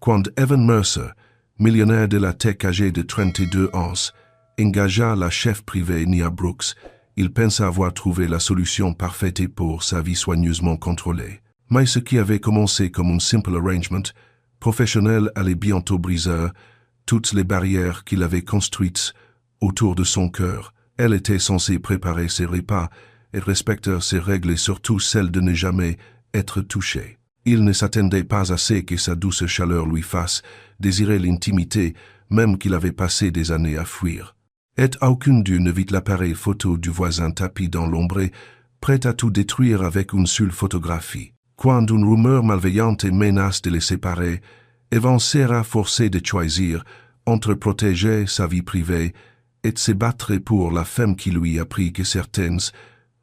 Quand Evan Mercer, millionnaire de la tech âgé de 32 ans, engagea la chef privée Nia Brooks, il pensa avoir trouvé la solution parfaite pour sa vie soigneusement contrôlée. Mais ce qui avait commencé comme un simple arrangement professionnel allait bientôt briser toutes les barrières qu'il avait construites autour de son cœur. Elle était censée préparer ses repas et respecter ses règles et surtout celle de ne jamais être touchée. Il ne s'attendait pas assez que sa douce chaleur lui fasse désirer l'intimité, même qu'il avait passé des années à fuir. Et aucun d'eux ne vit l'appareil photo du voisin tapis dans l'ombre, prêt à tout détruire avec une seule photographie. Quand une rumeur malveillante et menace de les séparer, Evan sera forcé de choisir entre protéger sa vie privée et de se battre pour la femme qui lui apprit que certaines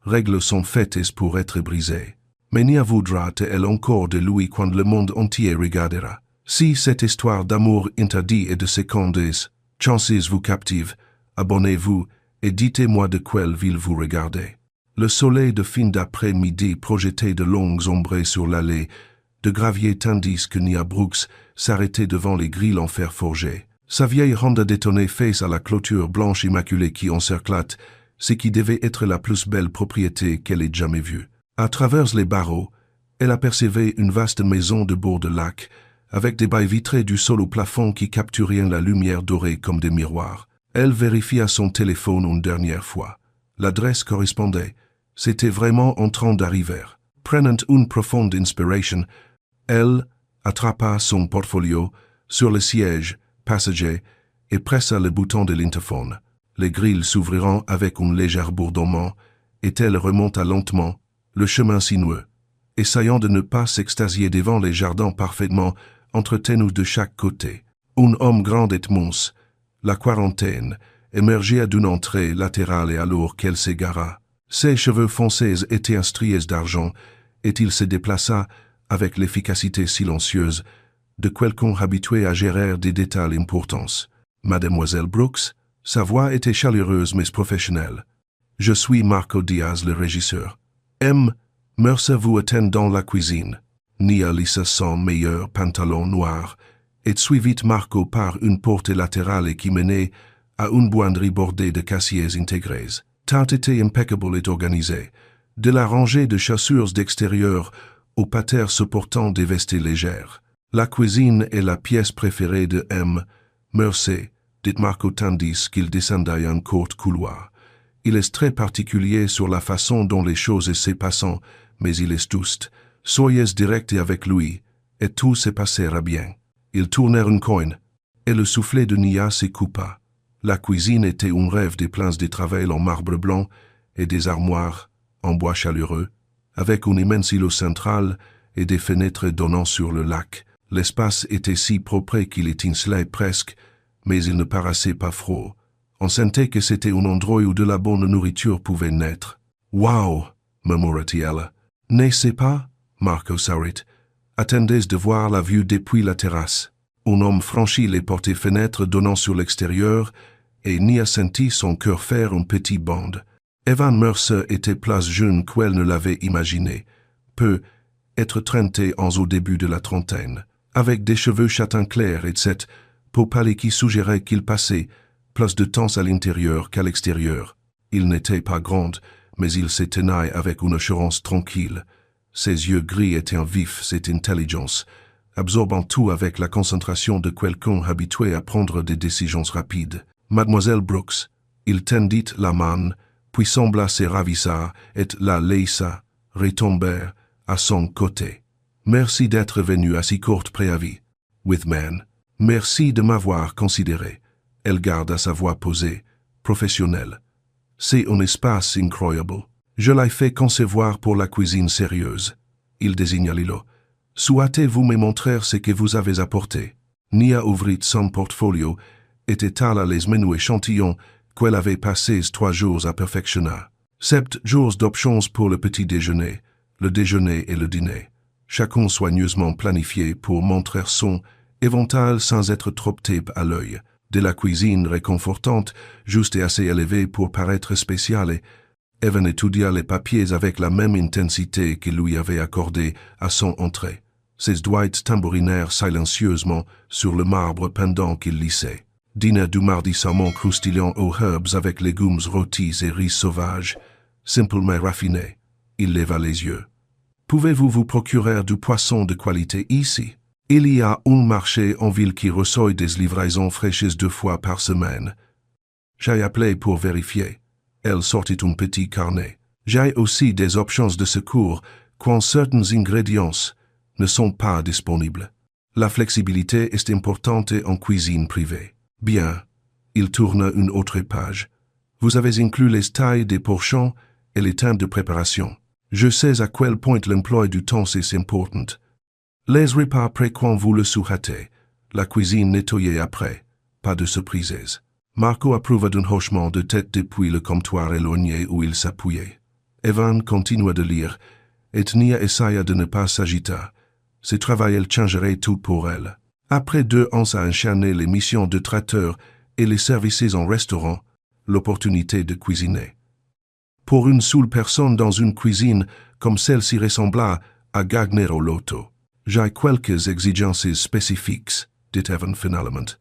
règles sont faites pour être brisées. Mais Nia voudra-t-elle encore de lui quand le monde entier regardera? Si cette histoire d'amour interdit et de secondes chances vous captive, abonnez-vous et dites-moi de quelle ville vous regardez. Le soleil de fin d'après-midi projetait de longues ombres sur l'allée de gravier tandis que Nia Brooks s'arrêtait devant les grilles en fer forgé. Sa vieille Honda détonnait face à la clôture blanche immaculée qui encerclait ce qui devait être la plus belle propriété qu'elle ait jamais vue. À travers les barreaux, elle apercevait une vaste maison de bord de lac, avec des baies vitrées du sol au plafond qui capturaient la lumière dorée comme des miroirs. Elle vérifia son téléphone une dernière fois. L'adresse correspondait. C'était vraiment en train d'arriver. Prenant une profonde inspiration, elle attrapa son portfolio sur le siège passager et pressa le bouton de l'interphone. Les grilles s'ouvriront avec un léger bourdonnement et elle remonta lentement le chemin sinueux, essayant de ne pas s'extasier devant les jardins parfaitement entretenus de chaque côté. Un homme grand et mince, la quarantaine, émergea d'une entrée latérale et alors qu'elle s'égara. Ses cheveux foncés étaient striés d'argent et il se déplaça avec l'efficacité silencieuse de quelqu'un habitué à gérer des détails importants. Mademoiselle Brooks, sa voix était chaleureuse mais professionnelle. Je suis Marco Diaz, le régisseur. Mercer vous attend dans la cuisine. Nia lissa son meilleur pantalon noir et suivit Marco par une porte latérale qui menait à une buanderie bordée de casiers intégrés. Tout était impeccable et organisé, de la rangée de chaussures d'extérieur au pater supportant des vestes légères. La cuisine est la pièce préférée de Mercer, dit Marco tandis qu'il descendait un court couloir. Il est très particulier sur la façon dont les choses se passent, mais il est juste. Soyez direct avec lui, et tout se passera bien. Ils tournèrent un coin, et le soufflet de Nia se coupa. La cuisine était un rêve des plans de travail en marbre blanc et des armoires en bois chaleureux, avec un immense îlot central et des fenêtres donnant sur le lac. L'espace était si propre qu'il étincelait presque, mais il ne paraissait pas froid. On sentait que c'était un endroit où de la bonne nourriture pouvait naître. « Wow !» murmura-t-elle. « N'est-ce pas, Marco Saurit? Attendez de voir la vue depuis la terrasse. » Un homme franchit les portes-fenêtres donnant sur l'extérieur et Nia sentit son cœur faire un petit bond. Evan Mercer était plus jeune qu'elle ne l'avait imaginé, peut être 30 ans au début de la trentaine, avec des cheveux châtain clair et cette peau pâle qui suggérait qu'il passait plus de temps à l'intérieur qu'à l'extérieur. Il n'était pas grand, mais il se tenait avec une assurance tranquille. Ses yeux gris étaient vifs, cette intelligence, absorbant tout avec la concentration de quelqu'un habitué à prendre des décisions rapides. Mademoiselle Brooks, il tendit la main, puis sembla se ravisser et la laissa retomber à son côté. Merci d'être venu à si court préavis. Whitman, merci de m'avoir considéré. Elle garda sa voix posée, professionnelle. C'est un espace incroyable. Je l'ai fait concevoir pour la cuisine sérieuse. Il désigna l'îlot. Souhaitez-vous me montrer ce que vous avez apporté? Nia ouvrit son portfolio et étala les menus échantillons qu'elle avait passés 3 jours à perfectionner. 7 jours d'options pour le petit déjeuner, le déjeuner et le dîner, chacun soigneusement planifié pour montrer son éventail sans être trop tape à l'œil. De la cuisine réconfortante, juste et assez élevée pour paraître spéciale, Evan étudia les papiers avec la même intensité qu'il lui avait accordée à son entrée. Ses doigts tambourinèrent silencieusement sur le marbre pendant qu'il lissait. Dîner du mardi saumon croustillant aux herbes avec légumes rôtis et riz sauvage, simple mais raffiné. Il leva les yeux. Pouvez-vous vous procurer du poisson de qualité ici? Il y a un marché en ville qui reçoit des livraisons fraîches 2 fois par semaine. J'ai appelé pour vérifier. Elle sortit un petit carnet. J'ai aussi des options de secours quand certains ingrédients ne sont pas disponibles. La flexibilité est importante en cuisine privée. Bien. Il tourna une autre page. Vous avez inclus les tailles des portions et les temps de préparation. Je sais à quel point l'emploi du temps est important. Les repas prêts quand vous le souhaitez. La cuisine nettoyée après. Pas de surprises. Marco approuva d'un hochement de tête depuis le comptoir éloigné où il s'appuyait. Evan continua de lire, et Nia essaya de ne pas s'agiter. Ce travail elle changerait tout pour elle. Après 2 ans à enchaîner les missions de traiteur et les services en restaurant, l'opportunité de cuisiner. Pour une seule personne dans une cuisine comme celle-ci ressembla à gagner au loto. J'ai quelques exigences spécifiques, dit Evan finalement.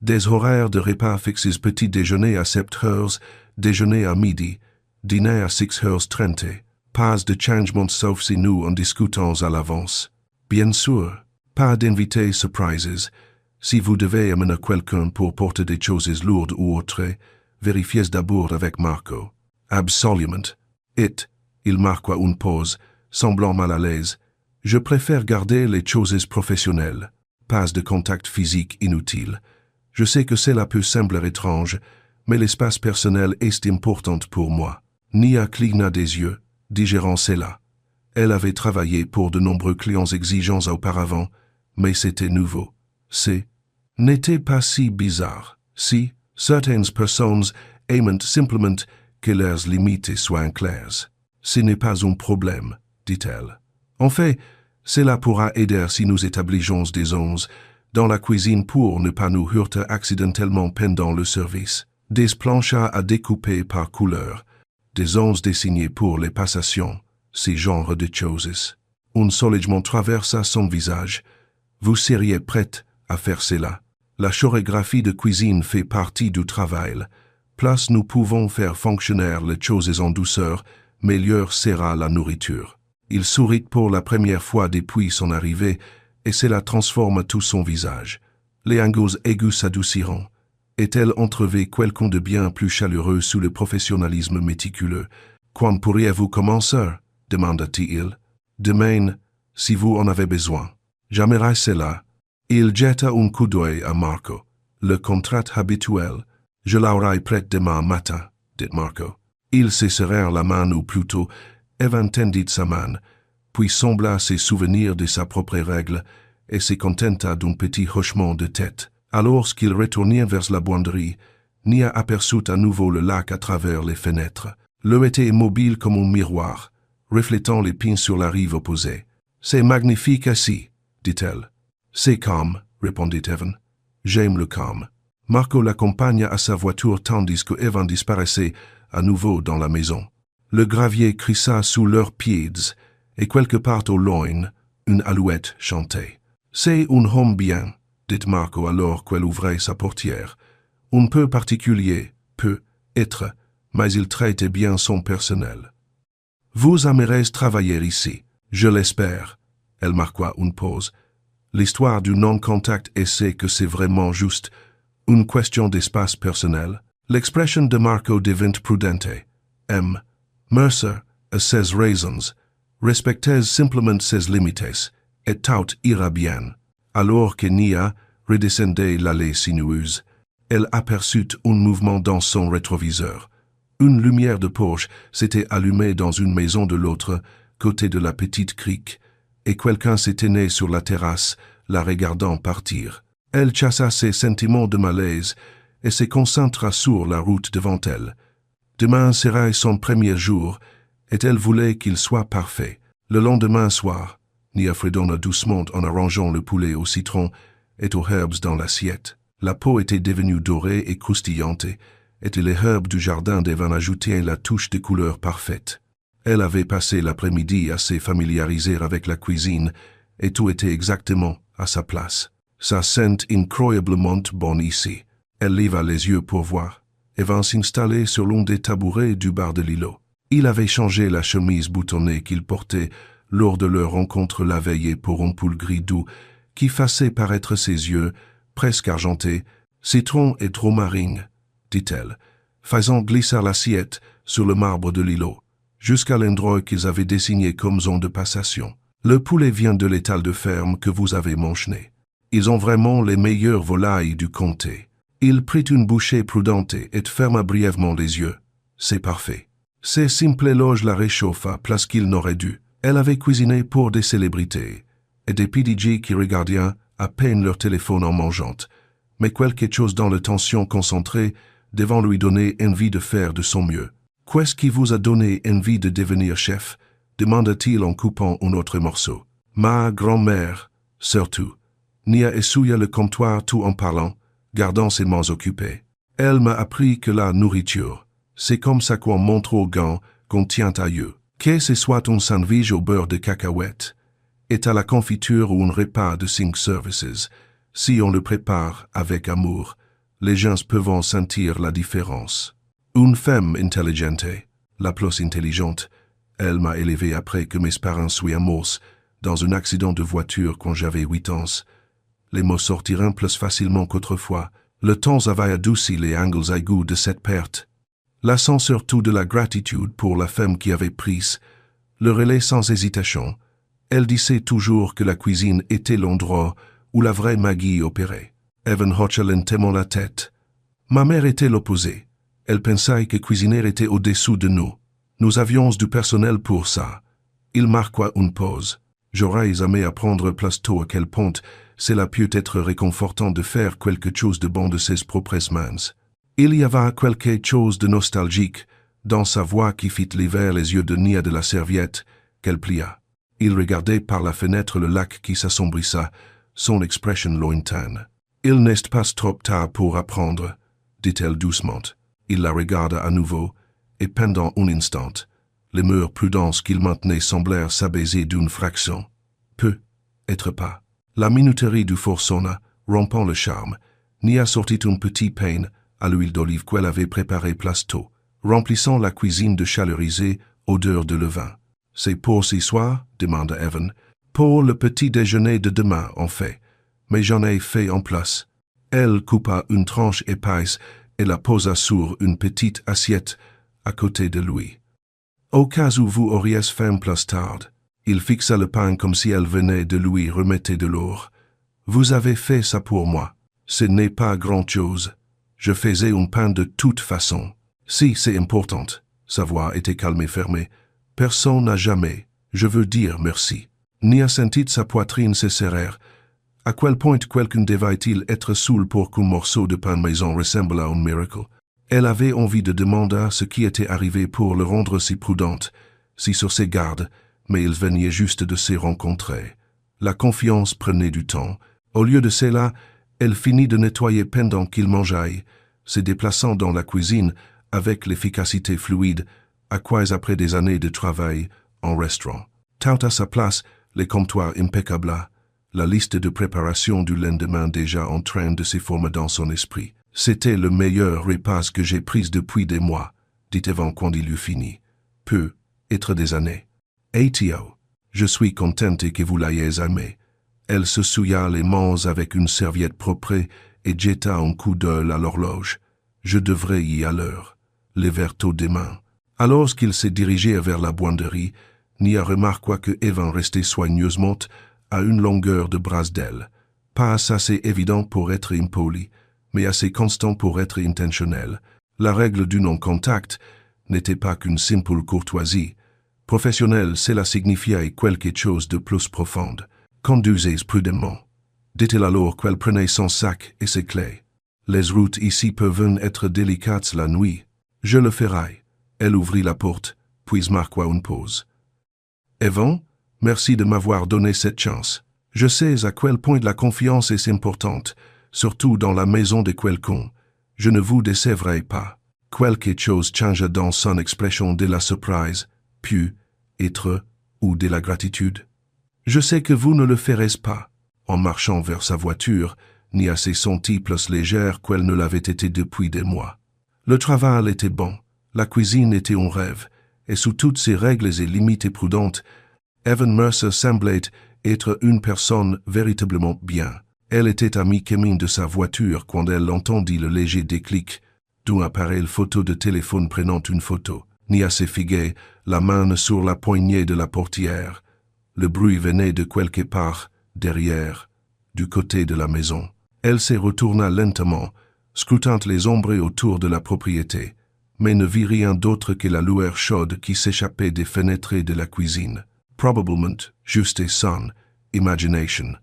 Des horaires de repas fixes, petit déjeuner à 7 heures, déjeuner à midi, dîner à 6h30, pas de changement sauf si nous en discutons à l'avance. Bien sûr, pas d'invités surprises. Si vous devez amener quelqu'un pour porter des choses lourdes ou autres, vérifiez d'abord avec Marco. Absolument. Il marqua une pause, semblant mal à l'aise. Je préfère garder les choses professionnelles. Pas de contact physique inutile. Je sais que cela peut sembler étrange, mais l'espace personnel est important pour moi. Nia cligna des yeux, digérant cela. Elle avait travaillé pour de nombreux clients exigeants auparavant, mais c'était nouveau. N'était pas si bizarre. Si, certaines personnes aiment simplement que leurs limites soient claires. Ce n'est pas un problème, dit-elle. En fait, cela pourra aider si nous établissons des zones dans la cuisine pour ne pas nous heurter accidentellement pendant le service. Des planches à découper par couleur, des zones dessinées pour les passations, ces genres de choses. Un soulagement traversa son visage. Vous seriez prête à faire cela. La chorégraphie de cuisine fait partie du travail. Plus nous pouvons faire fonctionner les choses en douceur, meilleure sera la nourriture. Il sourit pour la première fois depuis son arrivée, et cela transforme tout son visage. Les angles aigus s'adouciront. Est-elle entrevue quelqu'un de bien plus chaleureux sous le professionnalisme méticuleux? Quand pourriez-vous commencer? Demanda-t-il. Demain, si vous en avez besoin. J'aimerais cela. Il jeta un coup d'œil à Marco. Le contrat habituel. Je l'aurai prêt demain matin, dit Marco. Ils se serrèrent la main ou plutôt, Evan tendit sa main, puis sembla se souvenir de sa propre règle et se contenta d'un petit hochement de tête. Alors qu'ils retournèrent vers la buanderie, Nia aperçut à nouveau le lac à travers les fenêtres. L'eau était immobile comme un miroir, reflétant les pins sur la rive opposée. « C'est magnifique ici, dit-elle. « C'est calme, répondit Evan. « J'aime le calme. » Marco l'accompagna à sa voiture tandis que Evan disparaissait à nouveau dans la maison. Le gravier crissa sous leurs pieds, et quelque part au loin, une alouette chantait. « C'est un homme bien, » dit Marco alors qu'elle ouvrait sa portière. « Un peu particulier, peut être, mais il traite bien son personnel. »« Vous aimerez travailler ici, je l'espère. » Elle marqua une pause. L'histoire du non-contact essaie que c'est vraiment juste une question d'espace personnel. L'expression de Marco devint prudente. M. Mercer, à ses raisons, respectez simplement ses limites, et tout ira bien. Alors que Nia redescendait l'allée sinueuse, elle aperçut un mouvement dans son rétroviseur. Une lumière de porche s'était allumée dans une maison de l'autre côté de la petite crique, et quelqu'un se tenait sur la terrasse, la regardant partir. Elle chassa ses sentiments de malaise et se concentra sur la route devant elle. Demain serait son premier jour, et elle voulait qu'il soit parfait. Le lendemain soir, Nia fredonna doucement en arrangeant le poulet au citron et aux herbes dans l'assiette. La peau était devenue dorée et croustillante, et les herbes du jardin devaient ajouter la touche de couleur parfaite. Elle avait passé l'après-midi à se familiariser avec la cuisine, et tout était exactement à sa place. Ça sent incroyablement bon ici. Elle leva les yeux pour voir, et vint s'installer sur l'un des tabourets du bar de l'îlot. Il avait changé la chemise boutonnée qu'il portait lors de leur rencontre la veille pour un pull gris doux qui faisait paraître ses yeux, presque argentés. « Citron et romarin », dit-elle, faisant glisser l'assiette sur le marbre de l'îlot, jusqu'à l'endroit qu'ils avaient désigné comme zone de passation. « Le poulet vient de l'étal de ferme que vous avez mentionné. Ils ont vraiment les meilleures volailles du comté. » Il prit une bouchée prudente et ferma brièvement les yeux. « C'est parfait. » Ces simples éloges la réchauffa plus qu'il n'aurait dû. Elle avait cuisiné pour des célébrités et des PDG qui regardaient à peine leur téléphone en mangeant, mais quelque chose dans l'attention concentrée devant lui donner envie de faire de son mieux. « Qu'est-ce qui vous a donné envie de devenir chef ?» demanda-t-il en coupant un autre morceau. « Ma grand-mère, surtout. » Nia essuyait le comptoir tout en parlant, gardant ses mains occupées. « Elle m'a appris que la nourriture, c'est comme ça qu'on montre aux gants qu'on tient à eux. Que ce soit un sandwich au beurre de cacahuètes, et à la confiture ou un repas de 5 services, si on le prépare avec amour, les gens peuvent en sentir la différence. Une femme intelligente, la plus intelligente, elle m'a élevé après que mes parents soient morts dans un accident de voiture quand j'avais 8 ans. Les mots sortiront plus facilement qu'autrefois. Le temps avait adouci les angles aigus de cette perte. Lassant surtout de la gratitude pour la femme qui avait pris le relais sans hésitation, elle disait toujours que la cuisine était l'endroit où la vraie magie opérait. Evan hocha lentement la tête. Ma mère était l'opposé. Elle pensait que cuisiner était au-dessous de nous. Nous avions du personnel pour ça. Il marqua une pause. J'aurais aimé apprendre plus tôt à quel point cela peut être réconfortant de faire quelque chose de bon de ses propres mains. Il y avait quelque chose de nostalgique dans sa voix qui fit lever les yeux de Nia de la serviette qu'elle plia. Il regardait par la fenêtre le lac qui s'assombrissa, son expression lointaine. « Il n'est pas trop tard pour apprendre, » dit-elle doucement. Il la regarda à nouveau, et pendant un instant, les murs prudents qu'il maintenait semblèrent s'abaiser d'une fraction. Peu, être pas. La minuterie du four sonna, rompant le charme. Nia sortit un petit pain à l'huile d'olive qu'elle avait préparé plus tôt, remplissant la cuisine de chaleurisée odeur de levain. « C'est pour ce soir ?» demanda Evan. « Pour le petit déjeuner de demain, en fait. Mais j'en ai fait en place. » Elle coupa une tranche épaisse et la posa sur une petite assiette à côté de lui. « Au cas où vous auriez faim plus tard. » Il fixa le pain comme si elle venait de lui remettre de l'or. « Vous avez fait ça pour moi. Ce n'est pas grand-chose. Je faisais un pain de toute façon. Si c'est important. » Sa voix était calme et fermée. « Personne n'a jamais, je veux dire merci. » Nia sentit sa poitrine se serrer. À quel point quelqu'un devait-il être saoul pour qu'un morceau de pain maison ressemble à un miracle? Elle avait envie de demander ce qui était arrivé pour le rendre si prudente, si sur ses gardes, mais ils venaient juste de se rencontrer. La confiance prenait du temps. Au lieu de cela, elle finit de nettoyer pendant qu'il mangeait, se déplaçant dans la cuisine avec l'efficacité fluide acquise après des années de travail en restaurant. Tout à sa place, les comptoirs impeccables, la liste de préparation du lendemain déjà en train de se former dans son esprit. « C'était le meilleur repas que j'ai pris depuis des mois, » dit Evan quand il eut fini. « Peut être des années. »« Et Tio, je suis contente que vous l'ayez aimé. » Elle se souilla les mains avec une serviette propre et jeta un coup d'œil à l'horloge. « Je devrais y aller. Les verres tôt demain. » Alors qu'il se dirigeait vers la buanderie, Nia remarqua que Evan restait soigneusement à une longueur de bras d'elle, pas assez évident pour être impoli, mais assez constant pour être intentionnel. La règle du non-contact n'était pas qu'une simple courtoisie. Professionnelle, cela signifiait quelque chose de plus profond. Conduisez prudemment. Dit-elle alors qu'elle prenait son sac et ses clés. Les routes ici peuvent être délicates la nuit. Je le ferai. Elle ouvrit la porte, puis marqua une pause. Evan, merci de m'avoir donné cette chance. Je sais à quel point la confiance est importante, surtout dans la maison de quelqu'un. Je ne vous décevrai pas. Quelque chose change dans son expression de la surprise, puis être ou de la gratitude. Je sais que vous ne le ferez pas. En marchant vers sa voiture, Nia s'est sentie plus légère qu'elle ne l'avait été depuis des mois. Le travail était bon, la cuisine était un rêve, et sous toutes ses règles et limites prudentes, Evan Mercer semblait être une personne véritablement bien. Elle était à mi-chemin de sa voiture quand elle entendit le léger déclic d'un appareil photo de téléphone prenant une photo. Nia s'est figée, la main sur la poignée de la portière. Le bruit venait de quelque part, derrière, du côté de la maison. Elle se retourna lentement, scrutant les ombres autour de la propriété, mais ne vit rien d'autre que la lueur chaude qui s'échappait des fenêtres de la cuisine. Probablement, juste et son imagination.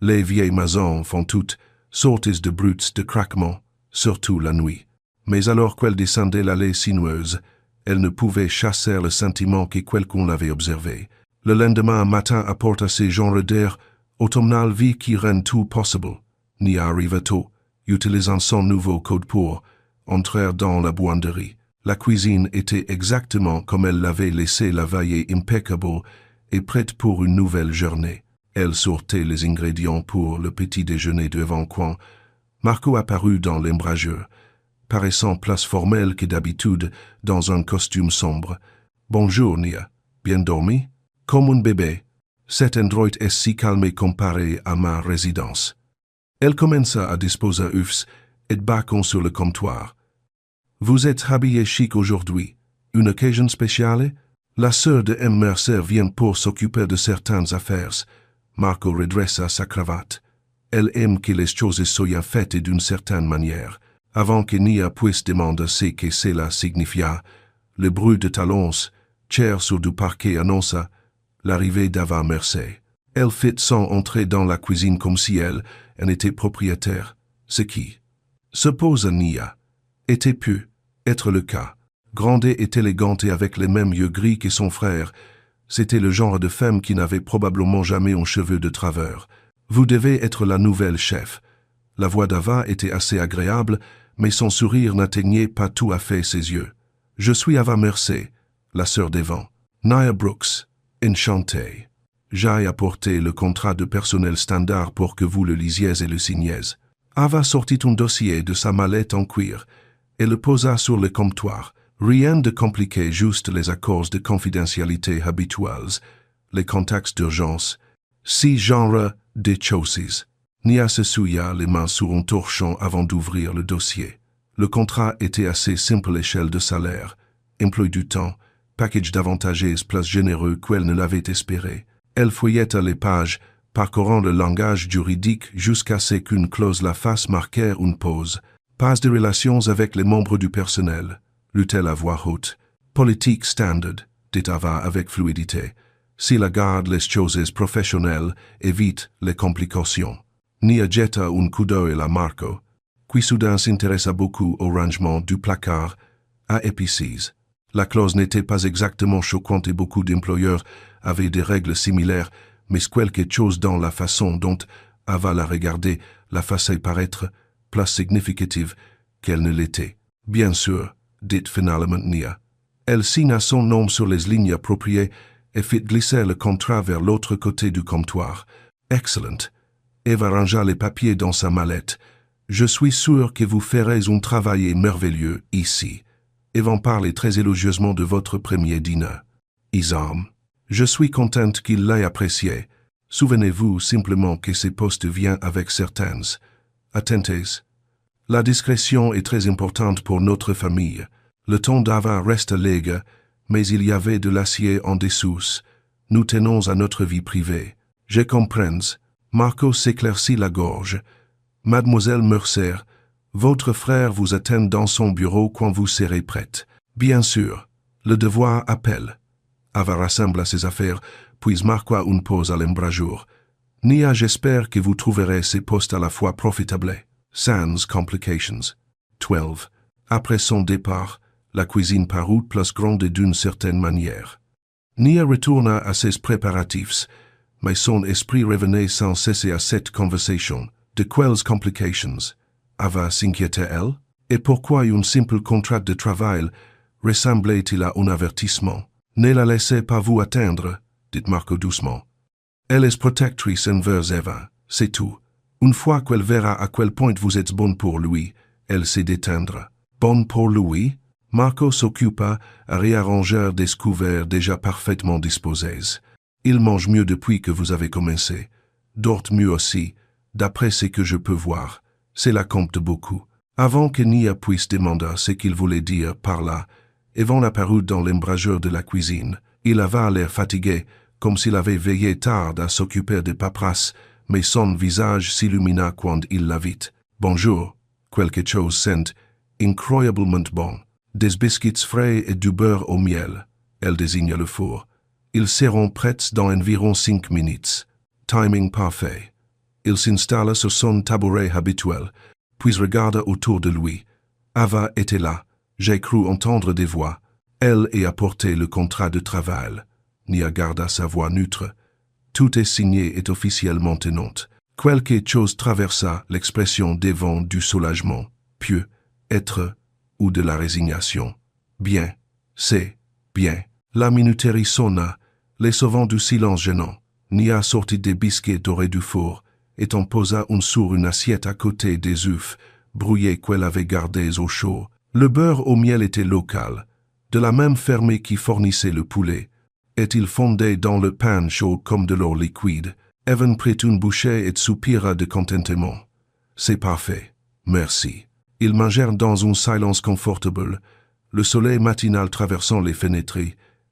Les vieilles maisons font toutes sortes de bruits de craquements, surtout la nuit. Mais alors qu'elle descendait l'allée sinueuse, elle ne pouvait chasser le sentiment que quelqu'un l'avait observé. Le lendemain matin apporta ces genres d'air automnal vie qui rend tout possible. Nia arriva tôt, utilisant son nouveau code pour entrer dans la buanderie. La cuisine était exactement comme elle l'avait laissée la veille, impeccable et prête pour une nouvelle journée. Elle sortait les ingrédients pour le petit déjeuner devant quand Marco apparut dans l'embrageur, paraissant plus formel que d'habitude dans un costume sombre. « Bonjour, Nia. Bien dormi? » « Comme un bébé. Cet endroit est si calme comparé à ma résidence. » Elle commença à disposer œufs et bacon sur le comptoir. « Vous êtes habillé chic aujourd'hui. Une occasion spéciale? » La sœur de M. Mercer vient pour s'occuper de certaines affaires. Marco redressa sa cravate. Elle aime que les choses soient faites d'une certaine manière. Avant que Nia puisse demander ce que cela signifiait, le bruit de talons, chair sur du parquet annonça l'arrivée d'Ava Mercer. Elle fit son entrée dans la cuisine comme si elle en était propriétaire, ce qui, supposa Nia, était pu être le cas. Grande et élégante et avec les mêmes yeux gris que son frère, c'était le genre de femme qui n'avait probablement jamais un cheveu de travers. Vous devez être la nouvelle chef. La voix d'Ava était assez agréable, mais son sourire n'atteignait pas tout à fait ses yeux. Je suis Ava Mercer, la sœur d'Evan. Nia Brooks, enchantée. J'ai apporté le contrat de personnel standard pour que vous le lisiez et le signiez. Ava sortit un dossier de sa mallette en cuir et le posa sur le comptoir. Rien de compliqué, juste les accords de confidentialité habituels, les contacts d'urgence, six genres de choses. Nia se souilla les mains sur un torchon avant d'ouvrir le dossier. Le contrat était assez simple: échelle de salaire, emploi du temps, package d'avantages plus généreux qu'elle ne l'avait espéré. Elle feuilletta les pages, parcourant le langage juridique jusqu'à ce qu'une clause la fasse marquer une pause. Pas de relations avec les membres du personnel, lut-elle à voix haute. Politique standard, dit Ava avec fluidité. Si la garde les choses professionnelles, évite les complications. Nia jetta un coup d'œil à Marco, qui soudain s'intéressa beaucoup au rangement du placard à épices. La clause n'était pas exactement choquante et beaucoup d'employeurs avaient des règles similaires, mais quelque chose dans la façon dont Ava la regardait la faisait paraître plus significative qu'elle ne l'était. Bien sûr, dit finalement Nia. Elle signa son nom sur les lignes appropriées et fit glisser le contrat vers l'autre côté du comptoir. Excellent. Eva rangea les papiers dans sa mallette. Je suis sûr que vous ferez un travail merveilleux ici. Evan parlait très élogieusement de votre premier dîner. Isam. Je suis contente qu'il l'ait apprécié. Souvenez-vous simplement que ce poste vient avec certaines attentes. La discrétion est très importante pour notre famille. Le ton d'Ava reste léger, mais il y avait de l'acier en dessous. Nous tenons à notre vie privée. Je comprends. Marco s'éclaircit la gorge. Mademoiselle Mercer, votre frère vous attend dans son bureau quand vous serez prête. Bien sûr, le devoir appelle. Ava rassembla ses affaires, puis marqua une pause à l'embrageur. Nia, j'espère que vous trouverez ces postes à la fois profitables. Sans complications. 12. Après son départ, la cuisine parut plus grande d'une certaine manière. Nia retourna à ses préparatifs, mais son esprit revenait sans cesser à cette conversation. De quelles complications? Ava s'inquiétait-elle? Et pourquoi un simple contrat de travail ressemblait-il à un avertissement? Ne la laissez pas vous atteindre, dit Marco doucement. Elle est protectrice envers Eva, c'est tout. Une fois qu'elle verra à quel point vous êtes bonne pour lui, elle s'est déteindra. Bonne pour lui? Marco s'occupa à réarranger des couverts déjà parfaitement disposés. Il mange mieux depuis que vous avez commencé. Dort mieux aussi, d'après ce que je peux voir. Cela compte beaucoup. Avant que Nia puisse demander ce qu'il voulait dire par là, Evan apparut dans l'embrasure de la cuisine. Il avait l'air fatigué, comme s'il avait veillé tard à s'occuper des paperasses, mais son visage s'illumina quand il la vit. « Bonjour, quelque chose sent incroyablement bon. Des biscuits frais et du beurre au miel. » Elle désigna le four. « Ils seront prêts dans environ 5 minutes. Timing parfait. » Il s'installa sur son tabouret habituel, puis regarda autour de lui. Ava était là. J'ai cru entendre des voix. Elle y apporté le contrat de travail. Nia garda sa voix neutre. Tout est signé et officiellement tenante. Quelque chose traversa l'expression d'Evan du soulagement, pieux, être, ou de la résignation. Bien, c'est, bien. La minuterie sonna, les sauvant du silence gênant. Nia sortit des biscuits dorés du four, et en posa sur une assiette à côté des œufs, brouillés qu'elle avait gardés au chaud. Le beurre au miel était local, de la même ferme qui fournissait le poulet, et il fondait dans le pain chaud comme de l'eau liquide. Evan prit une bouchée et soupira de contentement. C'est parfait, merci. Ils mangèrent dans un silence confortable, le soleil matinal traversant les fenêtres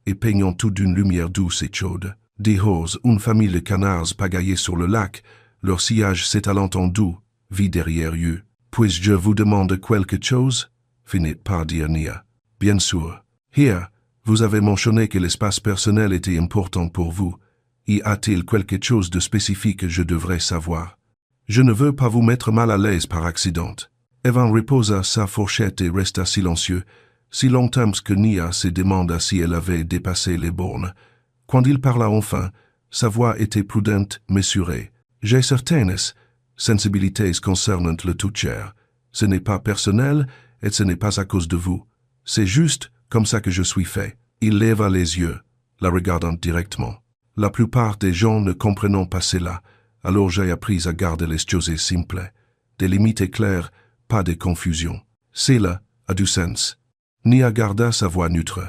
et peignant tout d'une lumière douce et chaude. Dehors, une famille de canards pagaillait sur le lac, leur sillage s'étalant en doux, vit derrière eux. « Puis-je je vous demande quelque chose ?» finit par dire Nia. « Bien sûr. Here, vous avez mentionné que l'espace personnel était important pour vous. Y a-t-il quelque chose de spécifique que je devrais savoir? Je ne veux pas vous mettre mal à l'aise par accident. » Evan reposa sa fourchette et resta silencieux, si longtemps que Nia se demanda si elle avait dépassé les bornes. Quand il parla enfin, sa voix était prudente, mesurée. « J'ai certaines sensibilités concernant le toucher. Ce n'est pas personnel et ce n'est pas à cause de vous. C'est juste comme ça que je suis fait. » Il leva les yeux, la regardant directement. La plupart des gens ne comprenant pas cela, alors j'ai appris à garder les choses simples. Des limites claires, pas de confusion. Cela a du sens. Nia garda sa voix neutre.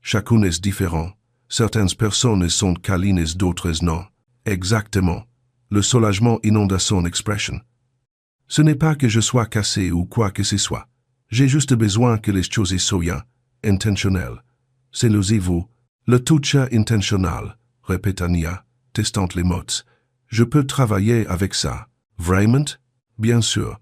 Chacun est différent. Certaines personnes sont câlines, d'autres non. Exactement. Le soulagement inonda son expression. Ce n'est pas que je sois cassé ou quoi que ce soit. J'ai juste besoin que les choses soient intentionnelles. C'est vous. Le toucher intentionnel, répéta Nia, testant les mots. Je peux travailler avec ça. Vraiment? Bien sûr.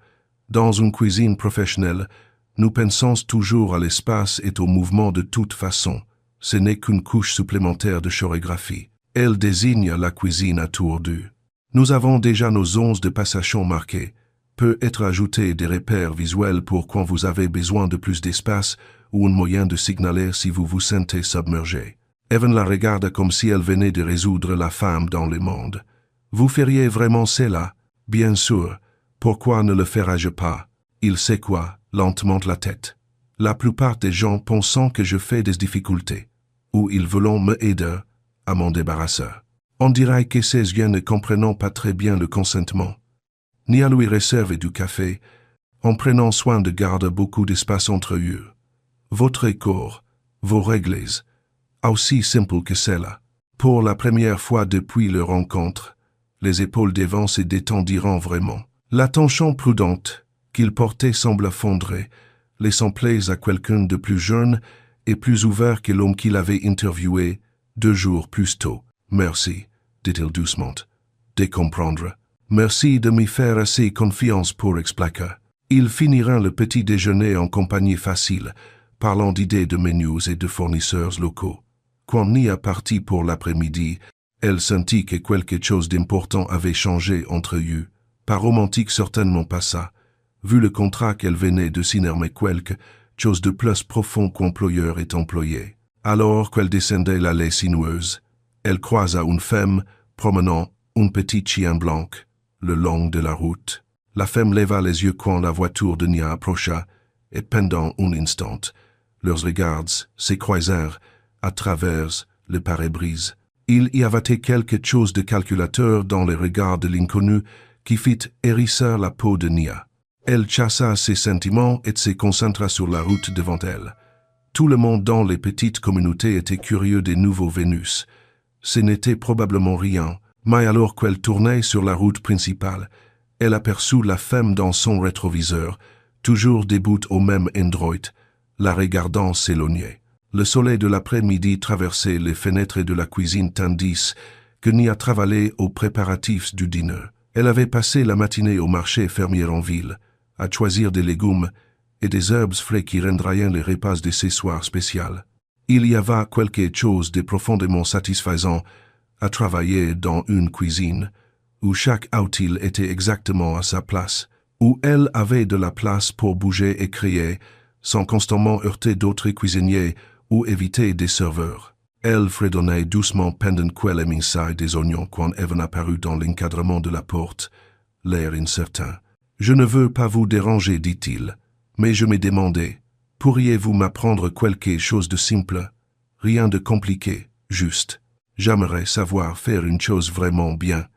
Dans une cuisine professionnelle, nous pensons toujours à l'espace et au mouvement de toute façon. Ce n'est qu'une couche supplémentaire de chorégraphie. Elle désigne la cuisine à tour d'eux. Nous avons déjà nos onces de passation marquées. Peut être ajouté des repères visuels pour quand vous avez besoin de plus d'espace ou un moyen de signaler si vous vous sentez submergé. Evan la regarda comme si elle venait de résoudre la femme dans le monde. Vous feriez vraiment cela? Bien sûr. Pourquoi ne le ferais-je pas? Il secoua lentement la tête. La plupart des gens pensant que je fais des difficultés, ou ils veulent me aider à m'en débarrasser. On dirait que ces yeux ne comprenant pas très bien le consentement. Nia lui réserve du café, en prenant soin de garder beaucoup d'espace entre eux. Votre corps, vos règles, aussi simple que cela. Pour la première fois depuis leur rencontre, les épaules d'Evan se détendirent vraiment. L'attention prudente qu'il portait sembla fondre, laissant place à quelqu'un de plus jeune et plus ouvert que l'homme qu'il avait interviewé 2 jours plus tôt. « Merci, dit-il doucement, de comprendre. Merci de me faire assez confiance pour expliquer. » Ils finirent le petit déjeuner en compagnie facile, parlant d'idées de menus et de fournisseurs locaux. Quand Nia partit pour l'après-midi, elle sentit que quelque chose d'important avait changé entre eux. Pas romantique certainement pas ça, vu le contrat qu'elle venait de signer, mais quelque chose de plus profond qu'employeur et employé. Alors qu'elle descendait l'allée sinueuse, elle croisa une femme promenant un petit chien blanc le long de la route. La femme leva les yeux quand la voiture de Nia approcha, et pendant un instant, leurs regards se croisèrent à travers le pare-brise. Il y avait quelque chose de calculateur dans les regards de l'inconnu qui fit hérisser la peau de Nia. Elle chassa ses sentiments et se concentra sur la route devant elle. Tout le monde dans les petites communautés était curieux des nouveaux Vénus. Ce n'était probablement rien, mais alors qu'elle tournait sur la route principale, elle aperçut la femme dans son rétroviseur, toujours debout au même endroit, la regardant s'éloigner. Le soleil de l'après-midi traversait les fenêtres de la cuisine tandis que Nia travaillait aux préparatifs du dîner. Elle avait passé la matinée au marché fermier en ville, à choisir des légumes et des herbes frais qui rendraient les repas de ces soirs spéciaux. Il y avait quelque chose de profondément satisfaisant à travailler dans une cuisine où chaque outil était exactement à sa place, où elle avait de la place pour bouger et créer, sans constamment heurter d'autres cuisiniers ou éviter des serveurs. Elle fredonnait doucement pendant qu'elle éminçait des oignons quand Evan apparut dans l'encadrement de la porte, l'air incertain. « Je ne veux pas vous déranger, dit-il, mais je me demandais, pourriez-vous m'apprendre quelque chose de simple, rien de compliqué, juste. J'aimerais savoir faire une chose vraiment bien. »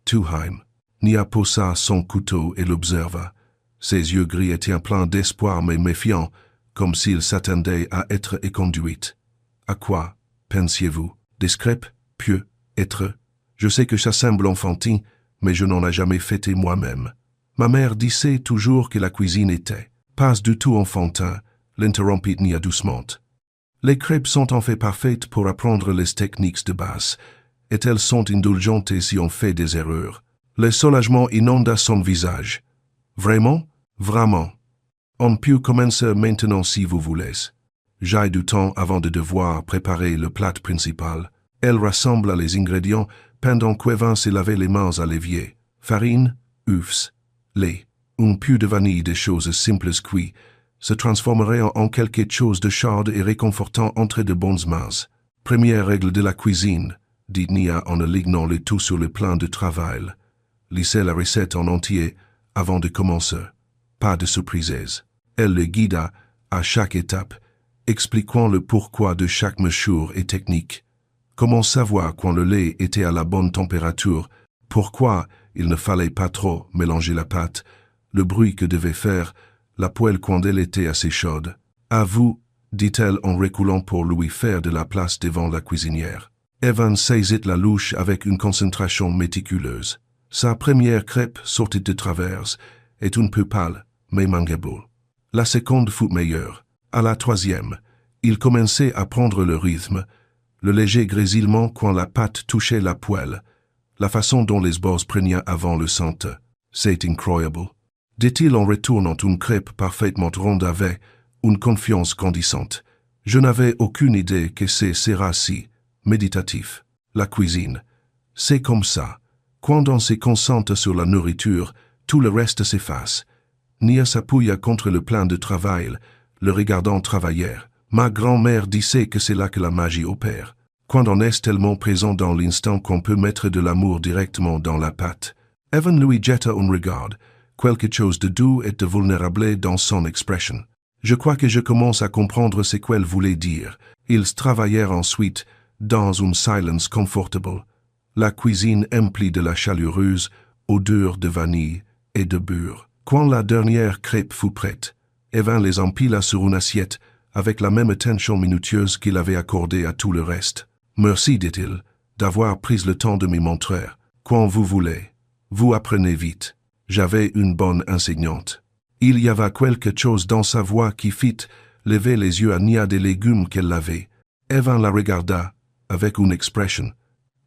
Tuheim. Nia posa son couteau et l'observa. Ses yeux gris étaient pleins d'espoir mais méfiants, comme s'il s'attendait à être éconduite. « À quoi pensiez-vous? Des crêpes, pieux, être? Je sais que ça semble enfantin, mais je n'en ai jamais fait moi-même. Ma mère disait toujours que la cuisine était pas du tout enfantin, l'interrompit Nia doucement. Les crêpes sont en fait parfaites pour apprendre les techniques de base, et elles sont indulgentes si on fait des erreurs. Le soulagement inonda son visage. Vraiment? Vraiment. On peut commencer maintenant si vous voulez. J'ai du temps avant de devoir préparer le plat principal. Elle rassembla les ingrédients pendant qu'Evan se lavait les mains à l'évier. Farine, œufs, lait, un peu de vanille, des choses simples cuites, se transformerait en quelque chose de chaud et réconfortant entre de bonnes mains. Première règle de la cuisine, dit Nia en alignant le tout sur le plan de travail. Lisez la recette en entier avant de commencer. Pas de surprises. Elle le guida à chaque étape, expliquant le pourquoi de chaque mesure et technique. Comment savoir quand le lait était à la bonne température, pourquoi il ne fallait pas trop mélanger la pâte, le bruit que devait faire la poêle quand elle était assez chaude. « À vous, dit-elle en reculant pour lui faire de la place devant la cuisinière. Evan saisit la louche avec une concentration méticuleuse. Sa première crêpe sortit de travers, et un peu pâle, mais mangeable. La seconde fut meilleure. À la troisième, il commençait à prendre le rythme, le léger grésillement quand la pâte touchait la poêle, la façon dont les bosses prenaient avant le centre. C'est incroyable, dit-il en retournant une crêpe parfaitement ronde avec une confiance grandissante. Je n'avais aucune idée que ce serait si méditatif. La cuisine, c'est comme ça. Quand on se concentre sur la nourriture, tout le reste s'efface. Nia s'appuya contre le plan de travail, le regardant travailler. Ma grand-mère disait que c'est là que la magie opère. Quand on est tellement présent dans l'instant qu'on peut mettre de l'amour directement dans la pâte. Evan lui jetta un regard, quelque chose de doux et de vulnérable dans son expression. Je crois que je commence à comprendre ce qu'elle voulait dire. Ils travaillèrent ensuite dans un silence confortable. La cuisine emplie de la chaleureuse odeur de vanille et de beurre. Quand la dernière crêpe fut prête, Evan les empila sur une assiette avec la même attention minutieuse qu'il avait accordée à tout le reste. « Merci, dit-il, d'avoir pris le temps de me montrer. Quand vous voulez. Vous apprenez vite. J'avais une bonne enseignante. » Il y avait quelque chose dans sa voix qui fit lever les yeux à Nia des légumes qu'elle avait. Evan la regarda avec une expression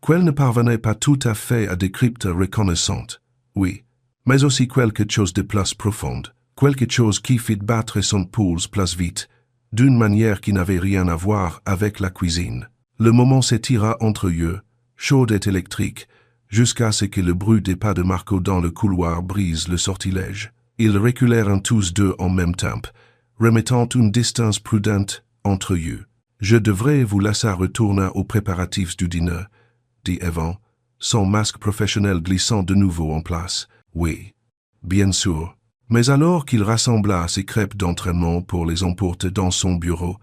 qu'elle ne parvenait pas tout à fait à décrypter reconnaissante. Oui, mais aussi quelque chose de plus profonde, quelque chose qui fit battre son pouls plus vite, d'une manière qui n'avait rien à voir avec la cuisine. Le moment s'étira entre eux, chaud et électrique, jusqu'à ce que le bruit des pas de Marco dans le couloir brise le sortilège. Ils reculèrent tous deux en même temps, remettant une distance prudente entre eux. « Je devrais vous laisser retourner aux préparatifs du dîner, » dit Evan, son masque professionnel glissant de nouveau en place. « Oui, bien sûr. » Mais alors qu'il rassembla ses crêpes d'entraînement pour les emporter dans son bureau,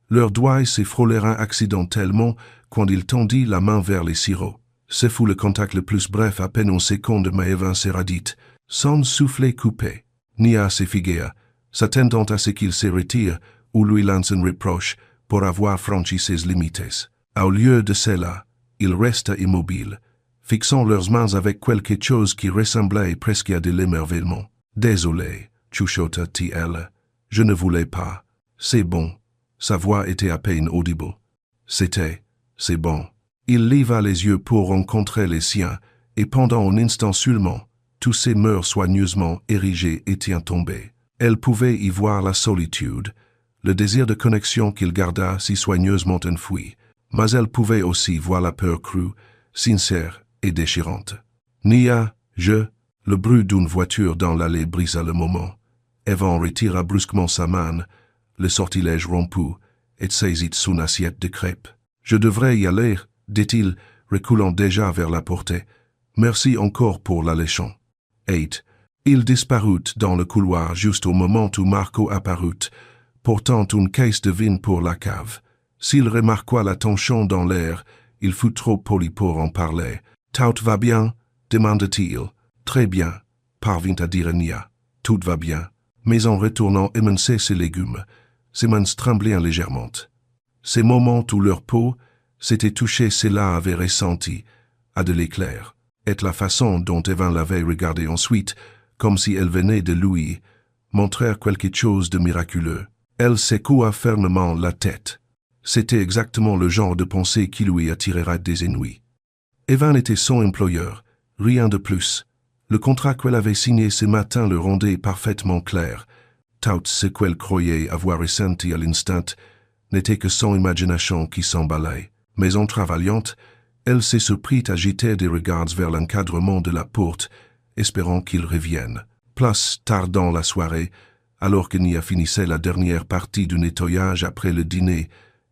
leurs doigts se frôlèrent accidentellement quand il tendit la main vers les sirops. Ce fut le contact le plus bref, à peine une seconde, mais Evan se radit, sans souffler coupé. Nia s'effigea, s'attendant à ce qu'il se retire ou lui lance un reproche pour avoir franchi ses limites. Au lieu de cela, il resta immobile, fixant leurs mains avec quelque chose qui ressemblait presque à de l'émerveillement. « Désolé, chuchota-t-elle. Je ne voulais pas. C'est bon. » Sa voix était à peine audible. C'est bon. Il leva les yeux pour rencontrer les siens, et pendant un instant seulement, tous ses murs soigneusement érigés étaient tombés. Elle pouvait y voir la solitude, le désir de connexion qu'il garda si soigneusement enfoui, mais elle pouvait aussi voir la peur crue, sincère et déchirante. Nia, le bruit d'une voiture dans l'allée brisa le moment. Evan retira brusquement sa main, le sortilège rompu, et saisit son assiette de crêpes. « Je devrais y aller, » dit-il, reculant déjà vers la portée. « Merci encore pour l'alléchant. » Et il disparut dans le couloir juste au moment où Marco apparut, portant une caisse de vin pour la cave. S'il remarqua la tension dans l'air, il fut trop poli pour en parler. « Tout va bien ?» demanda-t-il. « Très bien, » parvint à dire Nia. « Tout va bien. » Mais en retournant émincer ses légumes, ses mains tremblaient légèrement. Ces moments où leur peau s'était touchée, cela avait ressenti, à de l'éclair, et la façon dont Evan l'avait regardée ensuite, comme si elle venait de lui, montrèrent quelque chose de miraculeux. Elle secoua fermement la tête. C'était exactement le genre de pensée qui lui attirera des ennuis. Evan était son employeur, rien de plus. Le contrat qu'elle avait signé ce matin le rendait parfaitement clair. Tout ce qu'elle croyait avoir ressenti à l'instant n'était que son imagination qui s'emballait. Mais en travaillant, elle se surprit à jeter des regards vers l'encadrement de la porte, espérant qu'il revienne. Place tard dans la soirée, alors que Nia finissait la dernière partie du nettoyage après le dîner,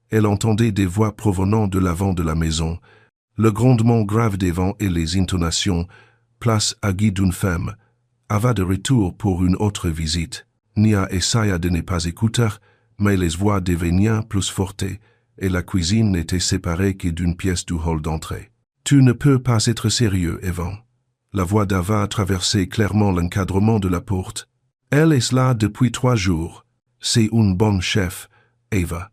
elle entendait des voix provenant de l'avant de la maison, le grondement grave des vents et les intonations, place aiguë d'une femme, Ava de retour pour une autre visite. Nia essaya de ne pas écouter, mais les voix devenaient plus fortes, et la cuisine n'était séparée que d'une pièce du hall d'entrée. « Tu ne peux pas être sérieux, Evan. » La voix d'Ava traversait clairement l'encadrement de la porte. « Elle est là depuis 3 jours. C'est une bonne chef, Eva.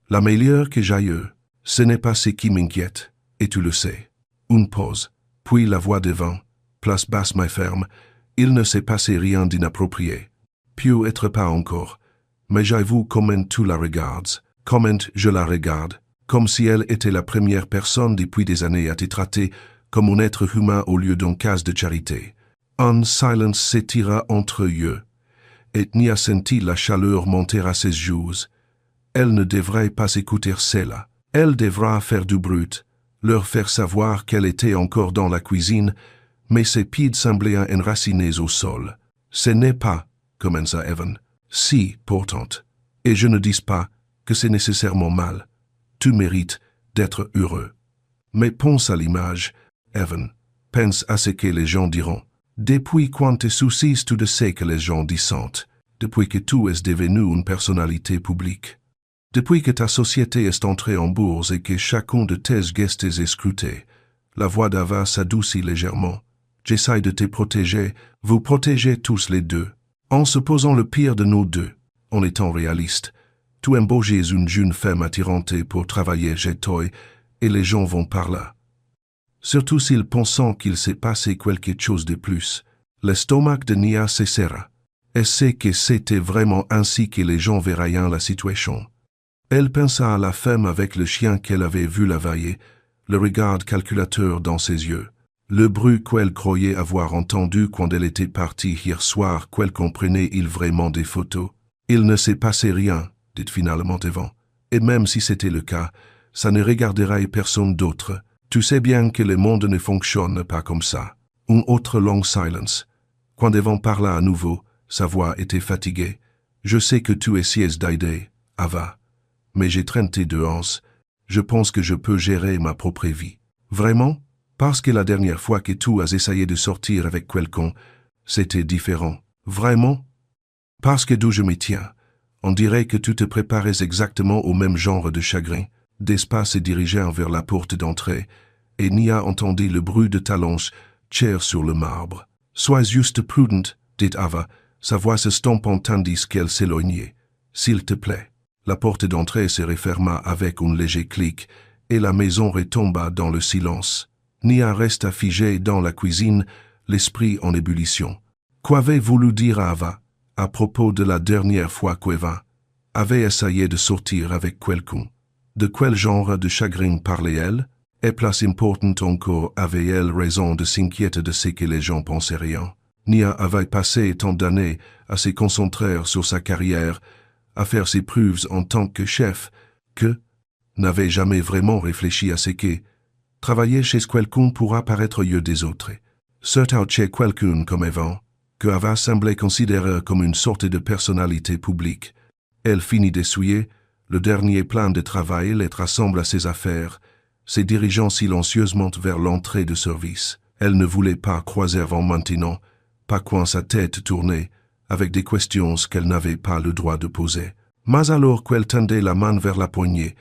La meilleure que j'aille eue. Ce n'est pas ce qui m'inquiète, et tu le sais. » Une pause, puis la voix d'Evan, place basse mais ferme. Il ne s'est passé rien d'inapproprié. Peut-être pas encore, mais j'avoue comment tu la regardes. Comment je la regarde, comme si elle était la première personne depuis des années à te traiter comme un être humain au lieu d'un cas de charité. Un silence s'étira entre eux, et Nia sentit la chaleur monter à ses joues. Elle ne devrait pas écouter cela. Elle devra faire du brut, leur faire savoir qu'elle était encore dans la cuisine, mais ses pieds semblaient enracinés au sol. « Ce n'est pas, » commença Evan. « Si, pourtant. Et je ne dis pas que c'est nécessairement mal. Tu mérites d'être heureux. Mais pense à l'image, Evan. Pense à ce que les gens diront. Depuis quand te soucies-tu de ce que les gens disent? Depuis que tu es devenu une personnalité publique. Depuis que ta société est entrée en bourse et que chacun de tes gestes est scruté. La voix d'Ava s'adoucit légèrement. J'essaie de te protéger, vous protégez tous les deux. En supposant le pire de nous deux, en étant réaliste. Tu embauches une jeune femme attirante pour travailler chez toi, et les gens vont par là. Surtout s'ils pensent qu'il s'est passé quelque chose de plus. L'estomac de Nia se serra. Elle sait que c'était vraiment ainsi que les gens verraient la situation. Elle pensa à la femme avec le chien qu'elle avait vu la veille, le regard calculateur dans ses yeux. Le bruit qu'elle croyait avoir entendu quand elle était partie hier soir, qu'elle comprenait-il vraiment des photos. Il ne s'est passé rien, dit finalement Evan. Et même si c'était le cas, ça ne regarderait personne d'autre. Tu sais bien que le monde ne fonctionne pas comme ça. Un autre long silence. Quand Evan parla à nouveau, sa voix était fatiguée. Je sais que tu essayes d'aider, Ava. Mais j'ai 32 ans. Je pense que je peux gérer ma propre vie. Vraiment? Parce que la dernière fois que tu as essayé de sortir avec quelqu'un, c'était différent. Vraiment? Parce que d'où je me tiens, on dirait que tu te préparais exactement au même genre de chagrin. Despas se dirigèrent vers la porte d'entrée, et Nia entendit le bruit de talons chers sur le marbre. « Sois juste prudente, dit Ava, sa voix se stampant tandis qu'elle s'éloignait. « S'il te plaît. » La porte d'entrée se referma avec un léger clic, et la maison retomba dans le silence. Nia resta figée dans la cuisine, l'esprit en ébullition. Qu'avait voulu dire Ava à propos de la dernière fois qu'Eva avait essayé de sortir avec quelqu'un? De quel genre de chagrin parlait-elle? Et plus importante encore, avait-elle raison de s'inquiéter de ce que les gens penseraient? Nia avait passé tant d'années à se concentrer sur sa carrière, à faire ses preuves en tant que chef, que n'avait jamais vraiment réfléchi à ce que travailler chez quelqu'un pour apparaître aux yeux des autres. Surtout chez quelqu'un comme Evan, que Ava semblait considérer comme une sorte de personnalité publique. Elle finit d'essuyer le dernier plan de travail, les rassemble à ses affaires, se dirigeant silencieusement vers l'entrée de service. Elle ne voulait pas croiser Evan maintenant, pas quand sa tête tournait, avec des questions qu'elle n'avait pas le droit de poser. Mais alors qu'elle tendait la main vers la poignée,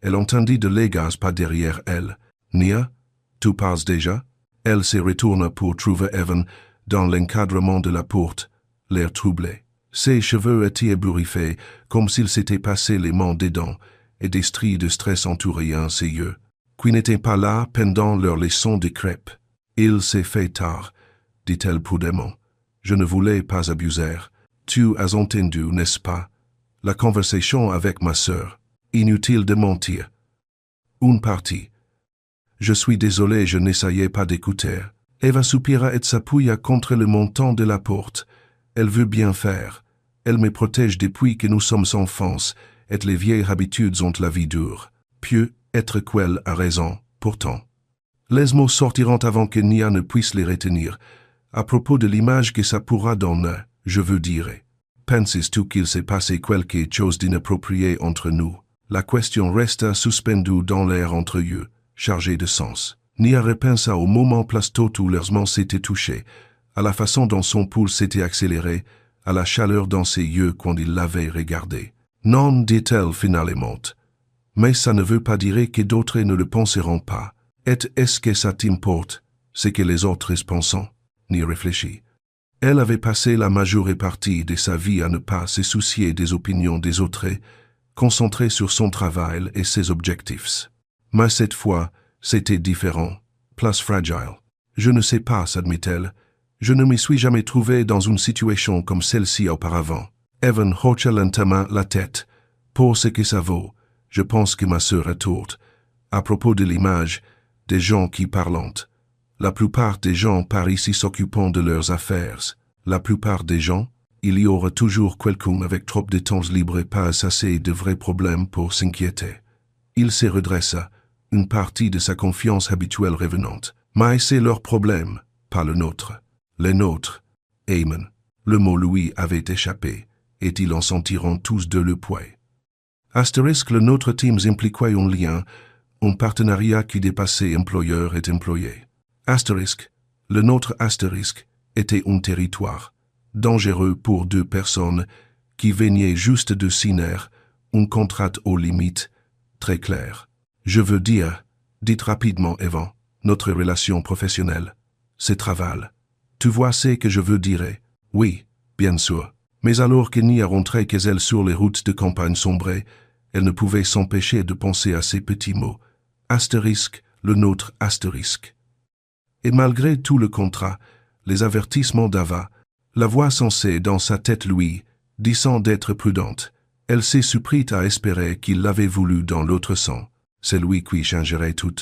elle entendit de l'égaz pas derrière elle. « Nia, tu passes déjà ?» Elle se retourna pour trouver Evan dans l'encadrement de la porte, l'air troublé. Ses cheveux étaient ébouriffés, comme s'il s'était passé les mains dedans, et des stries de stress entouraient ses yeux. Qui n'était pas là pendant leur leçon de crêpes. « Il s'est fait tard, dit-elle prudemment. Je ne voulais pas abuser. Tu as entendu, n'est-ce pas, la conversation avec ma sœur. Inutile de mentir. Une partie. Je suis désolé, je n'essayais pas d'écouter. » Eva soupira et s'appuya contre le montant de la porte. Elle veut bien faire. Elle me protège depuis que nous sommes enfants, et les vieilles habitudes ont la vie dure. Pieux, être qu'elle a raison, pourtant. Les mots sortiront avant que Nia ne puisse les retenir. À propos de l'image que ça pourra donner, je veux dire. Penses-tu qu'il s'est passé quelque chose d'inapproprié entre nous? La question resta suspendue dans l'air entre eux, chargée de sens. Nia repensa au moment plateau où leurs mains s'étaient touchées, à la façon dont son pouls s'était accéléré, à la chaleur dans ses yeux quand il l'avait regardé. Non, dit-elle finalement. Mais ça ne veut pas dire que d'autres ne le penseront pas. Et est-ce que ça t'importe, ce que les autres pensent? Ni réfléchit. Elle avait passé la majeure partie de sa vie à ne pas se soucier des opinions des autres, concentrée sur son travail et ses objectifs. Mais cette fois, c'était différent, plus fragile. Je ne sais pas, s'admit-elle. Je ne me suis jamais trouvée dans une situation comme celle-ci auparavant. Evan hocha lentement la tête. Pour ce que ça vaut, je pense que ma sœur a tort. À propos de l'image, des gens qui parlent. La plupart des gens par ici s'occupant de leurs affaires. La plupart des gens, il y aura toujours quelqu'un avec trop de temps libre et pas assez de vrais problèmes pour s'inquiéter. Il se redressa, une partie de sa confiance habituelle revenante. Mais c'est leur problème, pas le nôtre. Les nôtres, Amen. Le mot lui avait échappé, et ils en sentiront tous de le poids. Astérisque, le nôtre teams impliquait un lien, un partenariat qui dépassait employeur et employé. Astérisque, le nôtre astérisque était un territoire, dangereux pour deux personnes qui venaient juste de signer un contrat aux limites très claires. Je veux dire, dit rapidement Evan, notre relation professionnelle, c'est travail. Tu vois ce que je veux dire? Oui, bien sûr. Mais alors que Nia rentrait chez elle sur les routes de campagne sombrées, elle ne pouvait s'empêcher de penser à ces petits mots. Astérisque, le nôtre astérisque. Et malgré tout le contrat, les avertissements d'Ava, la voix sensée dans sa tête lui, disant d'être prudente, elle s'est surpris à espérer qu'il l'avait voulu dans l'autre sens. C'est lui qui changerait tout.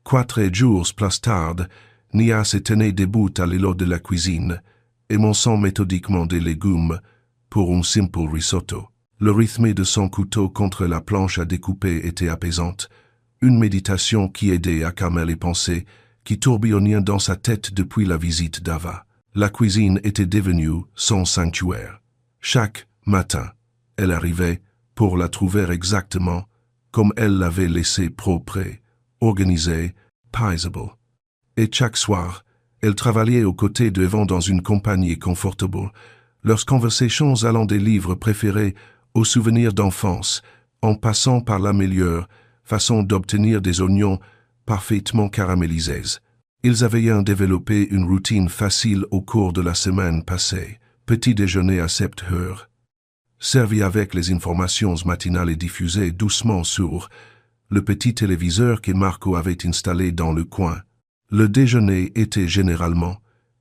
4 jours plus tard, Nia se tenait debout à l'élo de la cuisine, émonçant méthodiquement des légumes pour un simple risotto. Le rythme de son couteau contre la planche à découper était apaisante, une méditation qui aidait à calmer les pensées qui tourbillonnaient dans sa tête depuis la visite d'Ava. La cuisine était devenue son sanctuaire. Chaque matin, elle arrivait pour la trouver exactement comme elle l'avait laissée propre, organisée, paisible. Et chaque soir, elle travaillait aux côtés d'Evan dans une compagnie confortable, leurs conversations allant des livres préférés aux souvenirs d'enfance, en passant par la meilleure, façon d'obtenir des oignons parfaitement caramélisés. Ils avaient développé une routine facile au cours de la semaine passée. Petit déjeuner à 7 heures. Servi avec les informations matinales et diffusées doucement sur le petit téléviseur que Marco avait installé dans le coin. Le déjeuner était généralement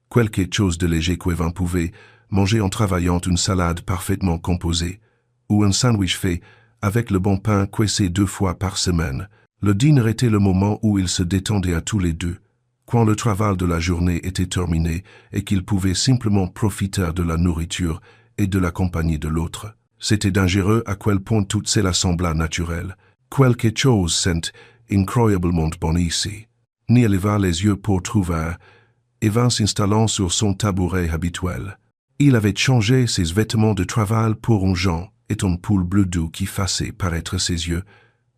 quelque chose de léger qu'Evan pouvait manger en travaillant une salade parfaitement composée, ou un sandwich fait avec le bon pain cueillé 2 fois par semaine. Le dîner était le moment où ils se détendaient à tous les deux, quand le travail de la journée était terminé et qu'ils pouvaient simplement profiter de la nourriture et de la compagnie de l'autre. C'était dangereux à quel point tout cela sembla naturel. Quelque chose sent incroyablement bon ici. Nia leva les yeux pour trouver Evan s'installant sur son tabouret habituel. Il avait changé ses vêtements de travail pour un jean et un pull bleu doux qui faisait paraître ses yeux,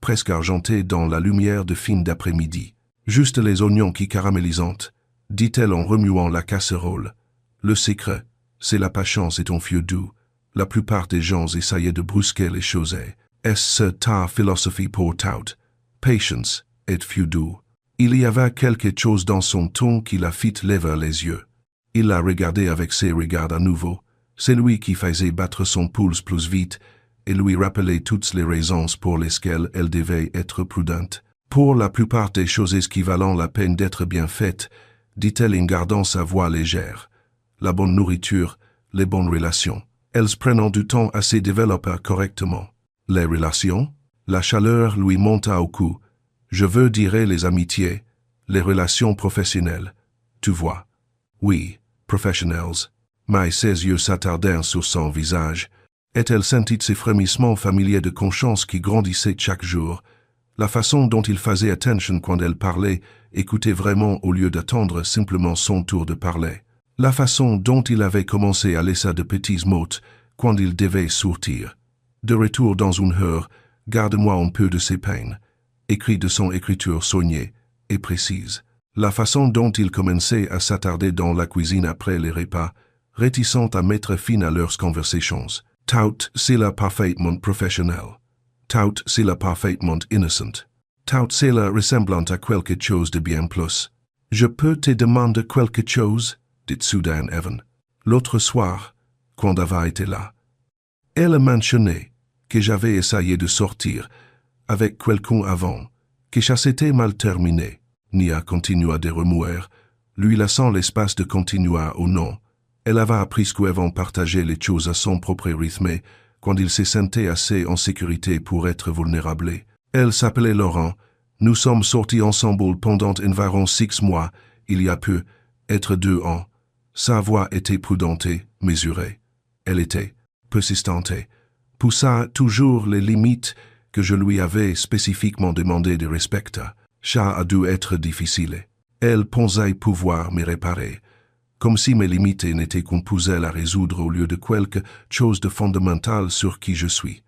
presque argentés dans la lumière de fin d'après-midi. Juste les oignons qui caramélisent, dit-elle en remuant la casserole. Le secret, c'est la patience et ton fieu doux. La plupart des gens essayaient de brusquer les choses. Est-ce ta philosophie pour tout? Patience et fieu doux. Il y avait quelque chose dans son ton qui la fit lever les yeux. Il la regardait avec ses regards à nouveau. C'est lui qui faisait battre son pouls plus vite et lui rappelait toutes les raisons pour lesquelles elle devait être prudente. Pour la plupart des choses qui valent la peine d'être bien faites, dit-elle en gardant sa voix légère. La bonne nourriture, les bonnes relations. Elles prennent du temps à se développer correctement. Les relations? La chaleur lui monta au cou. Je veux dire les amitiés, les relations professionnelles. Tu vois? Oui, professionnels. Mais ses yeux s'attardèrent sur son visage, et elle sentit ces frémissements familiers de conscience qui grandissaient chaque jour. La façon dont il faisait attention quand elle parlait, écoutait vraiment au lieu d'attendre simplement son tour de parler. La façon dont il avait commencé à laisser de petits mots quand il devait sortir. De retour dans une heure, garde-moi un peu de ses peines. Écrit de son écriture soignée et précise. La façon dont il commençait à s'attarder dans la cuisine après les repas, réticent à mettre fin à leurs conversations. Tout cela parfaitement professionnel. Tout cela parfaitement innocent. Tout cela ressemblant à quelque chose de bien plus. Je peux te demander quelque chose? Dit soudain Evan. L'autre soir, quand Ava était là. Elle a mentionné que j'avais essayé de sortir avec quelqu'un avant, que ça s'était mal terminé. Nia continua de remuer, lui laissant l'espace de continuer ou non. Elle avait appris qu'Evan partageait les choses à son propre rythme quand il se sentait assez en sécurité pour être vulnérable. Elle s'appelait Laurent. Nous sommes sortis ensemble pendant environ 6 mois, il y a peu, être 2 ans. Sa voix était prudente, mesurée. Elle était persistante, poussa toujours les limites que je lui avais spécifiquement demandé de respecter. Ça a dû être difficile. Elle pensait pouvoir me réparer, comme si mes limites n'étaient qu'un puzzle à résoudre au lieu de quelque chose de fondamental sur qui je suis.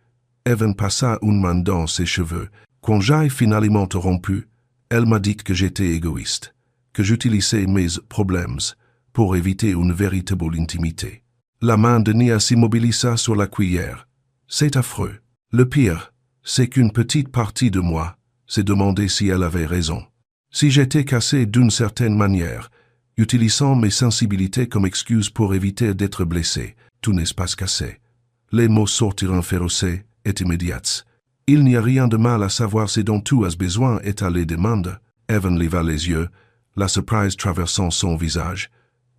Evan passa une main dans ses cheveux. Quand j'ai finalement rompu, elle m'a dit que j'étais égoïste, que j'utilisais mes problèmes pour éviter une véritable intimité. La main de Nia s'immobilisa sur la cuillère. C'est affreux. Le pire, c'est qu'une petite partie de moi s'est demandé si elle avait raison. Si j'étais cassé d'une certaine manière, utilisant mes sensibilités comme excuse pour éviter d'être blessé, tout n'est pas cassé. Les mots sortiront férocés et immédiats. Il n'y a rien de mal à savoir ce dont tu as besoin et à les demander. Evan leva les yeux, la surprise traversant son visage.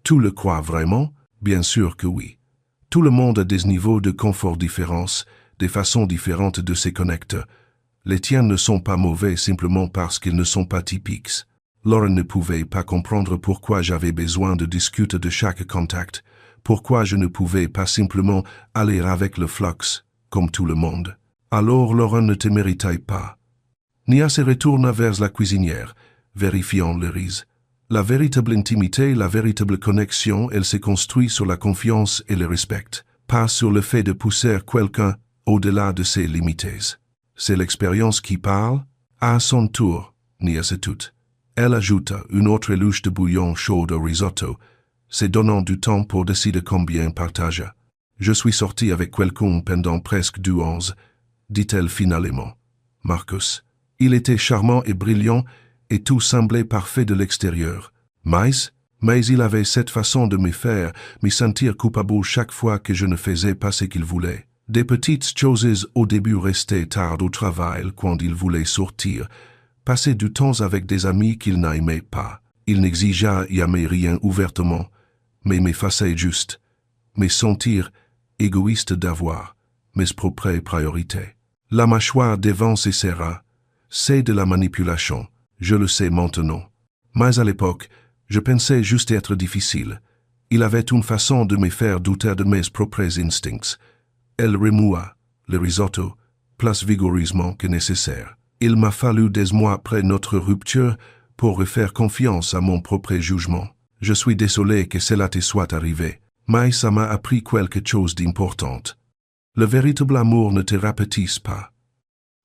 Tu le crois vraiment? Bien sûr que oui. Tout le monde a des niveaux de confort différents, des façons différentes de se connecter. Les tiens ne sont pas mauvais simplement parce qu'ils ne sont pas typiques. Lauren ne pouvait pas comprendre pourquoi j'avais besoin de discuter de chaque contact, pourquoi je ne pouvais pas simplement aller avec le flux, comme tout le monde. Alors Lauren ne te méritait pas. Nia se retourna vers la cuisinière, vérifiant le riz. La véritable intimité, la véritable connexion, elle se construit sur la confiance et le respect, pas sur le fait de pousser quelqu'un au-delà de ses limites. C'est l'expérience qui parle. À son tour, Nia se tut. Elle ajouta une autre louche de bouillon chaud au risotto, se donnant du temps pour décider combien partager. Je suis sorti avec quelqu'un pendant presque 2 ans, dit-elle finalement. Marcus. Il était charmant et brillant, et tout semblait parfait de l'extérieur. Mais il avait cette façon de me faire me sentir coupable chaque fois que je ne faisais pas ce qu'il voulait. Des petites choses au début restaient tard au travail quand il voulait sortir, passer du temps avec des amis qu'il n'aimait pas. Il n'exigeait jamais rien ouvertement, mais m'effaçait juste, me sentir égoïste d'avoir mes propres priorités. La mâchoire devant se serra. C'est de la manipulation, je le sais maintenant. Mais à l'époque, je pensais juste être difficile. Il avait une façon de me faire douter de mes propres instincts. Elle remoua le risotto plus vigoureusement que nécessaire. Il m'a fallu des mois après notre rupture pour refaire confiance à mon propre jugement. Je suis désolé que cela te soit arrivé, mais ça m'a appris quelque chose d'important. Le véritable amour ne te rapetisse pas.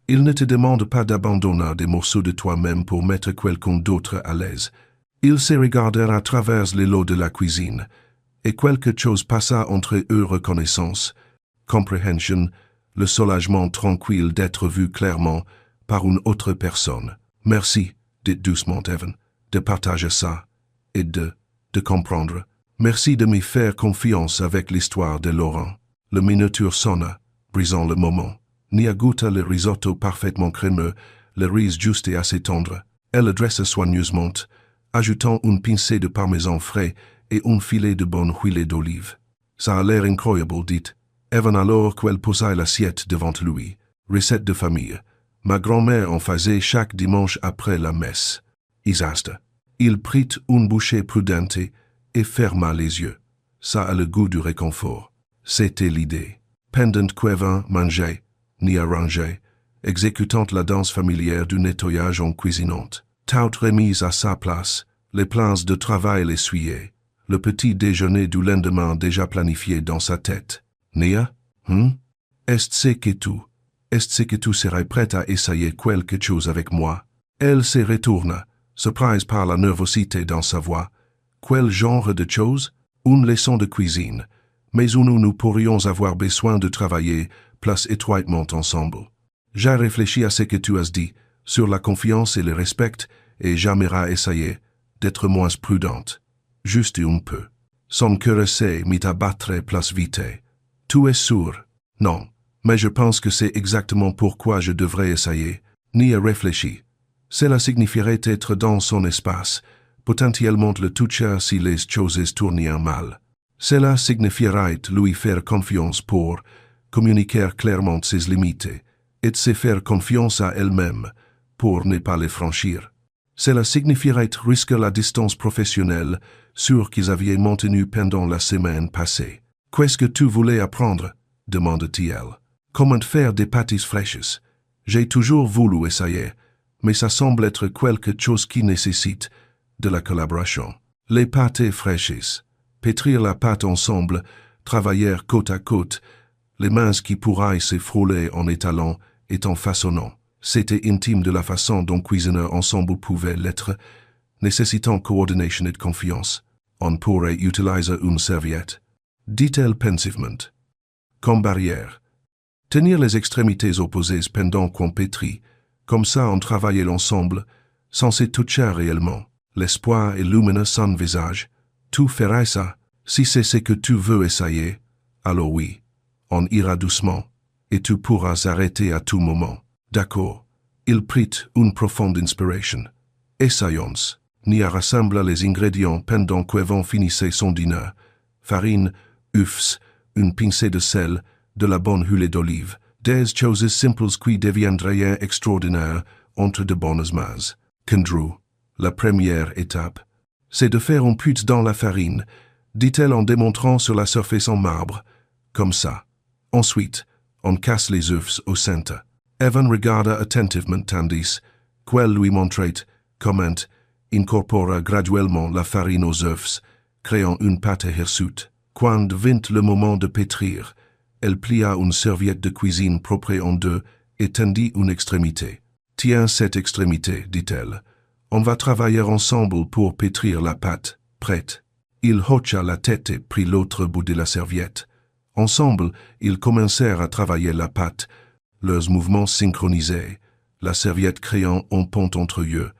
Il ne te demande pas d'abandonner des morceaux de toi-même pour mettre quelqu'un d'autre à l'aise. Il se regardèrent à travers les lots de la cuisine, et quelque chose passa entre eux: reconnaissance, compréhension, le soulagement tranquille d'être vu clairement par une autre personne. Merci, dit doucement Evan, de partager ça, et de comprendre. Merci de me faire confiance avec l'histoire de Laurent. Le minuteur sonna, brisant le moment. Nia goûta le risotto parfaitement crémeux, le riz juste et assez tendre. Elle le dressa soigneusement, ajoutant une pincée de parmesan frais et un filet de bonne huile d'olive. Ça a l'air incroyable, dit Evan alors qu'elle posa l'assiette devant lui. Recette de famille. Ma grand-mère en faisait chaque dimanche après la messe. Isaste. Il prit une bouchée prudente et ferma les yeux. Ça a le goût du réconfort. C'était l'idée. Pendant qu'Evan mangeait, ni arrangeait, exécutant la danse familière du nettoyage en cuisinant. Tout remis à sa place, les plans de travail essuyés, le petit déjeuner du lendemain déjà planifié dans sa tête. Nia, est-ce que tu serais prête à essayer quelque chose avec moi? Elle se retourna, surprise par la nervosité dans sa voix. Quel genre de chose? Une leçon de cuisine, mais où nous pourrions avoir besoin de travailler plus étroitement ensemble. J'ai réfléchi à ce que tu as dit, sur la confiance et le respect, et j'aimerais essayer d'être moins prudente. Juste un peu. Son cœur essaie mit à battre plus vite. Tu es sûr? Non, mais je pense que c'est exactement pourquoi je devrais essayer. Nia réfléchit. Cela signifierait être dans son espace, potentiellement le toucher si les choses tournaient mal. Cela signifierait lui faire confiance pour communiquer clairement ses limites et se faire confiance à elle-même pour ne pas les franchir. Cela signifierait risquer la distance professionnelle sur qu'ils avaient maintenue pendant la semaine passée. Qu'est-ce que tu voulais apprendre? demanda-t-elle. Comment faire des pâtes fraîches? J'ai toujours voulu essayer, mais ça semble être quelque chose qui nécessite de la collaboration. Les pâtes fraîches. Pétrir la pâte ensemble, travailler côte à côte, les mains qui pourraient se frôler en étalant et en façonnant. C'était intime de la façon dont cuisiner ensemble pouvait l'être, nécessitant coordination et confiance. On pourrait utiliser une serviette, dit-elle pensivement. Comme barrière. Tenir les extrémités opposées pendant qu'on pétrit, comme ça on travaillait ensemble, sans se toucher réellement. L'espoir illumina son visage. Tu ferais ça, si c'est ce que tu veux essayer, alors oui, on ira doucement, et tu pourras arrêter à tout moment. D'accord. Il prit une profonde inspiration. Essayons. Nia rassembla les ingrédients pendant qu'Evan finissait son dîner. Farine, œufs, une pincée de sel, de la bonne huile d'olive, des choses simples qui deviendraient extraordinaires entre de bonnes mains. Kendrew, la première étape, c'est de faire un put dans la farine, dit-elle en démontrant sur la surface en marbre, comme ça. Ensuite, on casse les œufs au centre. Evan regarda attentivement tandis qu'elle lui montrait comment incorpora graduellement la farine aux œufs, créant une pâte hirsute. Quand vint le moment de pétrir, elle plia une serviette de cuisine propre en deux et tendit une extrémité. Tiens cette extrémité, dit-elle. On va travailler ensemble pour pétrir la pâte. Prête. Il hocha la tête et prit l'autre bout de la serviette. Ensemble, ils commencèrent à travailler la pâte, leurs mouvements synchronisés, la serviette créant un pont entre eux.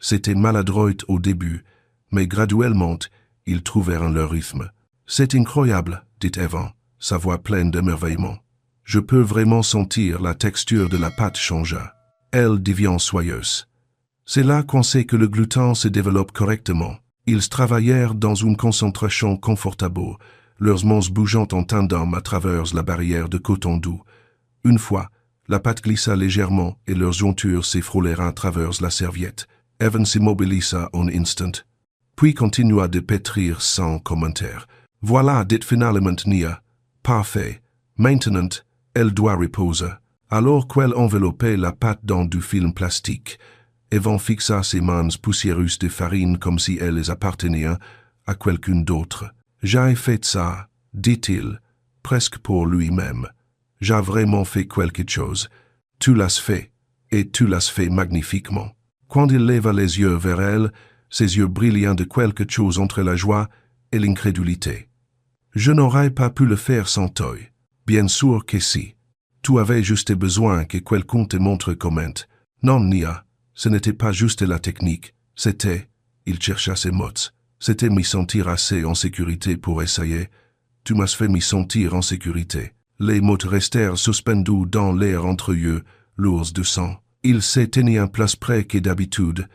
C'était maladroit au début, mais graduellement, ils trouvèrent leur rythme. « C'est incroyable, dit Evan, sa voix pleine d'émerveillement. Je peux vraiment sentir la texture de la pâte changea. Elle devient soyeuse. C'est là qu'on sait que le gluten se développe correctement. Ils travaillèrent dans une concentration confortable, leurs mains bougeant en tandem à travers la barrière de coton doux. Une fois, la pâte glissa légèrement et leurs jointures s'effrôlèrent à travers la serviette. Evan s'immobilisa un instant, puis continua de pétrir sans commentaire. « Voilà, dit finalement Nia. Parfait. Maintenant, elle doit reposer. » Alors qu'elle enveloppait la pâte dans du film plastique, Evan fixa ses mains poussiéreuses de farine comme si elles appartenaient à quelqu'un d'autre. « J'ai fait ça, dit-il, presque pour lui-même. J'ai vraiment fait quelque chose. Tu l'as fait, et tu l'as fait magnifiquement. » Quand il leva les yeux vers elle, ses yeux brillants de quelque chose entre la joie et l'incrédulité. « Je n'aurais pas pu le faire sans toi. Bien sûr que si. Tu avais juste besoin que quelqu'un te montre comment. Non, Nia, ce n'était pas juste la technique, c'était, il chercha ses mots, c'était m'y sentir assez en sécurité pour essayer. Tu m'as fait m'y sentir en sécurité. » Les mots restèrent suspendus dans l'air entre eux, lourds de sang. Ils se tenaient plus près que d'habitude.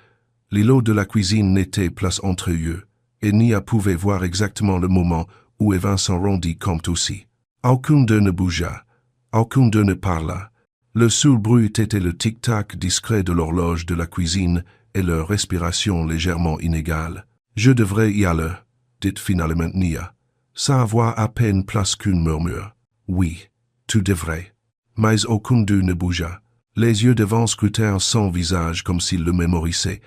L'îlot de la cuisine n'était plus entre eux, et Nia pouvait voir exactement le moment où Evan s'en rendit compte aussi. Aucun d'eux ne bougea, aucun d'eux ne parla. Le seul bruit était le tic-tac discret de l'horloge de la cuisine et leur respiration légèrement inégale. « Je devrais y aller, dit finalement Nia. Sa voix à peine plus qu'un murmure. « Oui, tu devrais. » Mais aucun d'eux ne bougea. Les yeux devant scrutèrent son visage comme s'ils le mémorisaient,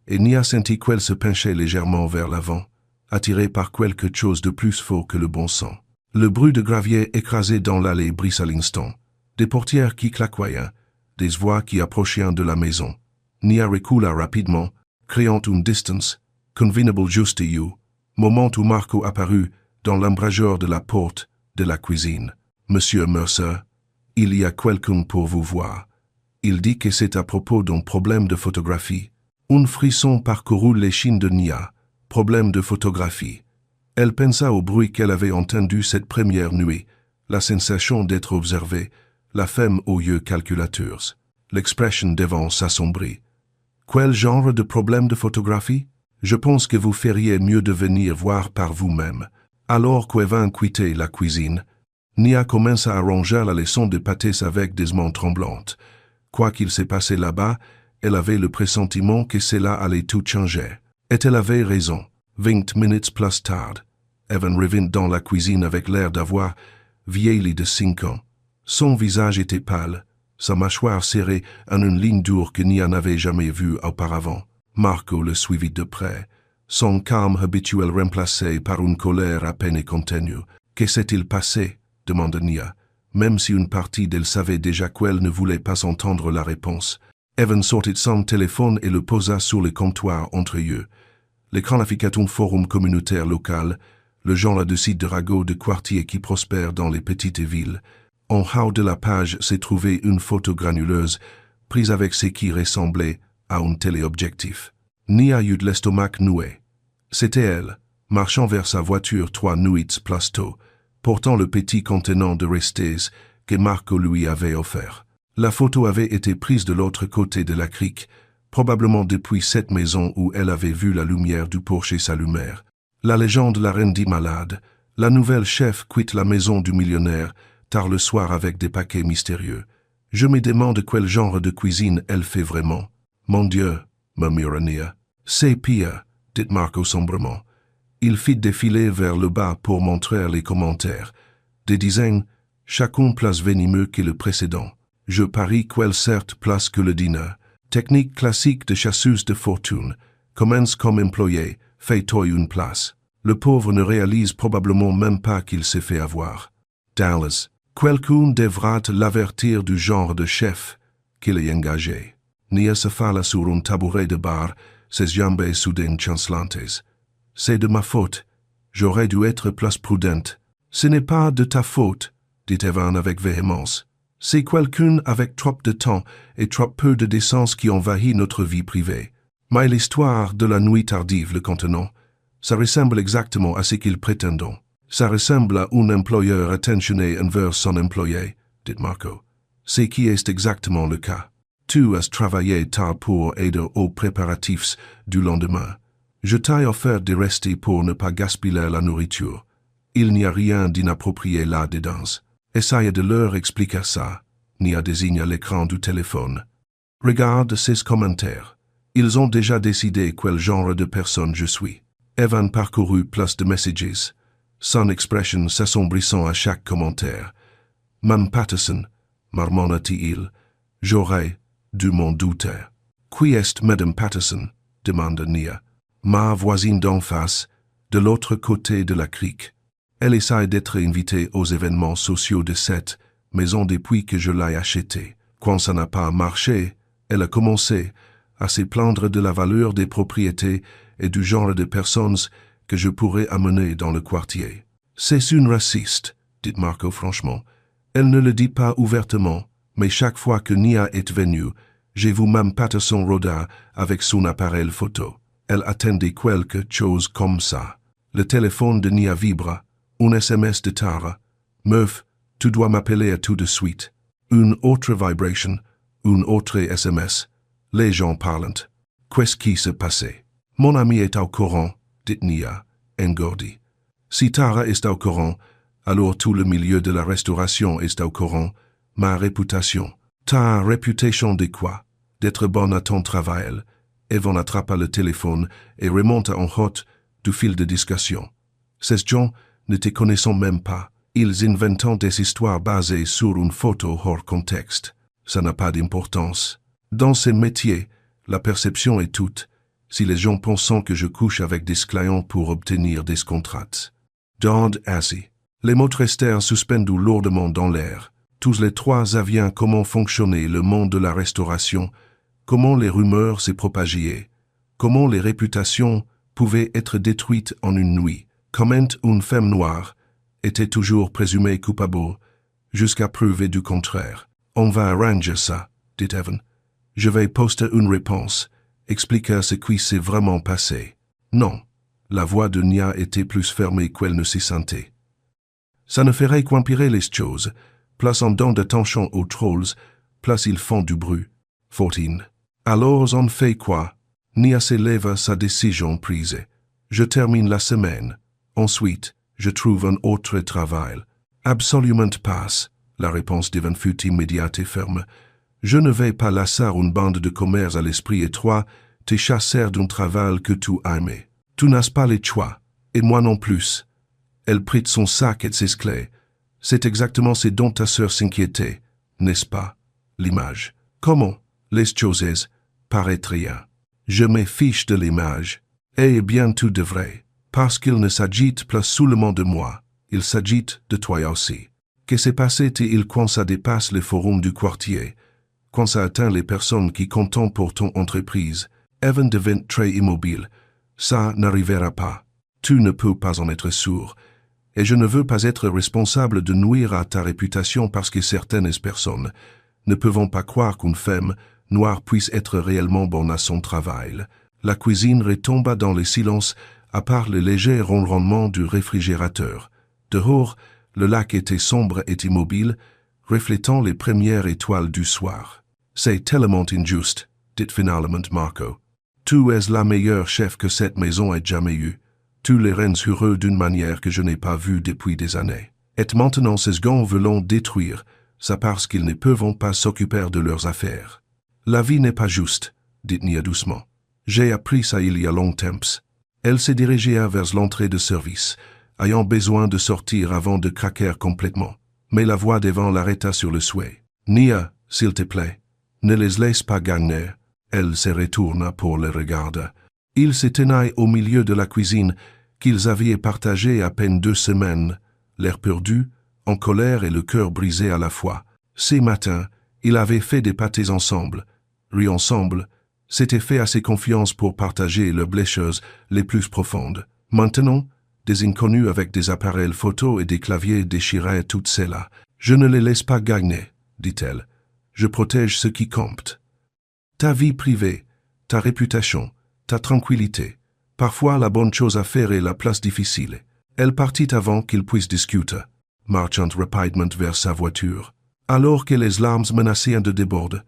et Nia sentit qu'elle se penchait légèrement vers l'avant, attirée par quelque chose de plus fort que le bon sens. Le bruit de gravier écrasé dans l'allée brissa à l'instant, des portières qui claquaient, des voix qui approchaient de la maison. Nia recula rapidement, créant une distance, convenable juste you, moment où Marco apparut dans l'embrasure de la porte de la cuisine. « Monsieur Mercer, il y a quelqu'un pour vous voir. » Il dit que c'est à propos d'un problème de photographie. Un frisson parcourut l'échine de Nia. Problème de photographie. Elle pensa au bruit qu'elle avait entendu cette première nuit, la sensation d'être observée, la femme aux yeux calculateurs. L'expression devant s'assombrit. Quel genre de problème de photographie? Je pense que vous feriez mieux de venir voir par vous-même. Alors qu'Evan quittait la cuisine, Nia commença à ranger la leçon de pâtés avec des mains tremblantes. Quoi qu'il s'est passé là-bas, elle avait le pressentiment que cela allait tout changer. Et elle avait raison. 20 minutes plus tard, Evan revint dans la cuisine avec l'air d'avoir vieilli de 5 ans. Son visage était pâle, sa mâchoire serrée en une ligne dure que Nia n'avait jamais vue auparavant. Marco le suivit de près, son calme habituel remplacé par une colère à peine contenue. « Que s'est-il passé ?» demanda Nia, même si une partie d'elle savait déjà qu'elle ne voulait pas entendre la réponse. Evan sortit son téléphone et le posa sur le comptoir entre eux. L'écran affichait un forum communautaire local, le genre de site de ragot de quartier qui prospère dans les petites villes. En haut de la page se trouvait une photo granuleuse, prise avec ce qui ressemblait à un téléobjectif. Nia eut l'estomac noué. C'était elle, marchant vers sa voiture 3 nuits plus tôt, portant le petit contenant de restes que Marco lui avait offert. La photo avait été prise de l'autre côté de la crique, probablement depuis cette maison où elle avait vu la lumière du porche s'allumer. La légende la rendit malade. La nouvelle chef quitte la maison du millionnaire tard le soir avec des paquets mystérieux. Je me demande quel genre de cuisine elle fait vraiment. Mon Dieu, murmura Nia. C'est pire, dit Marco sombrement. Il fit défiler vers le bas pour montrer les commentaires. Des dizaines, chacun plus venimeux que le précédent. Je parie qu'elle certes plus que le dîner. Technique classique de chasseuse de fortune. Commence comme employé, fait-toi une place. Le pauvre ne réalise probablement même pas qu'il s'est fait avoir. Dallas, quelqu'un devra l'avertir du genre de chef qu'il est engagé. Nia se fala sur un tabouret de bar, ses jambes soudain chancelantes. C'est de ma faute. J'aurais dû être plus prudente. Ce n'est pas de ta faute, dit Evan avec véhémence. C'est quelqu'un avec trop de temps et trop peu de décence qui envahit notre vie privée. Mais l'histoire de la nuit tardive le contenant, ça ressemble exactement à ce qu'ils prétendent. Ça ressemble à un employeur attentionné envers son employé, dit Marco. C'est qui est exactement le cas. Tu as travaillé tard pour aider aux préparatifs du lendemain. Je t'ai offert de rester pour ne pas gaspiller la nourriture. Il n'y a rien d'inapproprié là-dedans. Essaye de leur expliquer ça. Nia désigne l'écran du téléphone. Regarde ces commentaires. Ils ont déjà décidé quel genre de personne je suis. Evan parcourut plus de messages. Son expression s'assombrissant à chaque commentaire. Mme Patterson, marmonna-t-il, j'aurais dû m'en douter. Qui est Madame Patterson? Demanda Nia. Ma voisine d'en face, de l'autre côté de la crique. Elle essaie d'être invitée aux événements sociaux de cette maison depuis que je l'ai achetée. Quand ça n'a pas marché, elle a commencé à se plaindre de la valeur des propriétés et du genre de personnes que je pourrais amener dans le quartier. C'est une raciste, dit Marco franchement. Elle ne le dit pas ouvertement, mais chaque fois que Nia est venue, j'ai vu Mme Patterson rôder avec son appareil photo. Elle attendait quelque chose comme ça. Le téléphone de Nia vibre. Un SMS de Tara. Meuf, tu dois m'appeler à tout de suite. Une autre vibration, un autre SMS. Les gens parlent. Qu'est-ce qui se passait? Mon ami est au courant, dit Nia, engourdie. Si Tara est au courant, alors tout le milieu de la restauration est au courant. Ma réputation. Ta réputation de quoi? D'être bonne à ton travail. Evan attrape le téléphone et remonte en haut du fil de discussion. Ces gens ne te connaissant même pas. Ils inventent des histoires basées sur une photo hors contexte. Ça n'a pas d'importance. Dans ce métier, la perception est toute. Si les gens pensent que je couche avec des clients pour obtenir des contrats. Dodd assis. Les mots restèrent suspendus lourdement dans l'air. Tous les trois avaient comment fonctionnait le monde de la restauration, comment les rumeurs se propagaient, comment les réputations pouvaient être détruites en une nuit, comment une femme noire était toujours présumée coupable, jusqu'à prouver du contraire. On va arranger ça, dit Evan. Je vais poster une réponse, expliquer ce qui s'est vraiment passé. Non, la voix de Nia était plus fermée qu'elle ne s'y sentait. Ça ne ferait qu'empirer les choses. Plus on donne d'attention aux trolls, plus ils font du bruit. 14. Alors on fait quoi? Nia s'élève sa décision prise. Je termine la semaine. Ensuite, je trouve un autre travail. Absolument pas. La réponse d'Evan fut immédiate et ferme. Je ne vais pas laisser une bande de commères à l'esprit étroit te chasser d'un travail que tu aimes. Tu n'as pas les choix, et moi non plus. Elle prit son sac et ses clés. C'est exactement ce dont ta sœur s'inquiétait, n'est-ce pas? L'image. Comment? Les choses paraissent rien. Je me fiche de l'image. Eh bien tu devrais. Parce qu'il ne s'agit plus seulement de moi, il s'agit de toi aussi. Que s'est passé-il quand ça dépasse les forums du quartier, quand ça atteint les personnes qui comptent pour ton entreprise? Evan devint très immobile. Ça n'arrivera pas. Tu ne peux pas en être sûr. Et je ne veux pas être responsable de nuire à ta réputation parce que certaines personnes ne peuvent pas croire qu'une femme noire puisse être réellement bonne à son travail. La cuisine retomba dans le silence à part le léger ronronnement du réfrigérateur. Dehors, le lac était sombre et immobile, reflétant les premières étoiles du soir. C'est tellement injuste, dit finalement Marco. Tu es la meilleure chef que cette maison ait jamais eue. Tu les rends heureux d'une manière que je n'ai pas vue depuis des années. Et maintenant ces gens veulent détruire, ça parce qu'ils ne peuvent pas s'occuper de leurs affaires. La vie n'est pas juste, dit Nia doucement. J'ai appris ça il y a longtemps. Elle se dirigeait vers l'entrée de service, ayant besoin de sortir avant de craquer complètement. Mais la voix d'Evan l'arrêta sur le souhait. Nia, s'il te plaît, ne les laisse pas gagner. Elle se retourna pour les regarder. Ils se tenaient au milieu de la cuisine qu'ils avaient partagée à peine 2 semaines, l'air perdu, en colère et le cœur brisé à la fois. Ces matins, ils avaient fait des pâtés ensemble, ri ensemble, s'étaient fait assez confiance pour partager leurs blessures les plus profondes. Maintenant, des inconnus avec des appareils photo et des claviers déchiraient toutes celles-là. Je ne les laisse pas gagner, dit-elle. Je protège ce qui compte. Ta vie privée, ta réputation, ta tranquillité. Parfois, la bonne chose à faire est la place difficile. Elle partit avant qu'il puisse discuter, marchant rapidement vers sa voiture. Alors que les larmes menaçaient de déborder,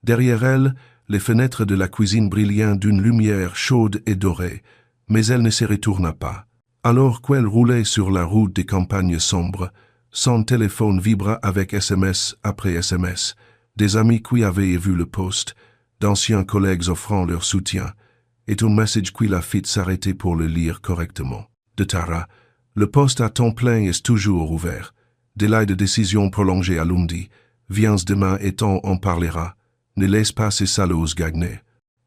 derrière elle, les fenêtres de la cuisine brillaient d'une lumière chaude et dorée, mais elle ne se retourna pas. Alors qu'elle roulait sur la route des campagnes sombres, son téléphone vibra avec SMS après SMS, des amis qui avaient vu le post, d'anciens collègues offrant leur soutien, et un message qui la fit s'arrêter pour le lire correctement. De Tara, le poste à temps plein est toujours ouvert. Délai de décision prolongé à lundi. Viens demain et on en parlera. Ne laisse pas ces salauds gagner.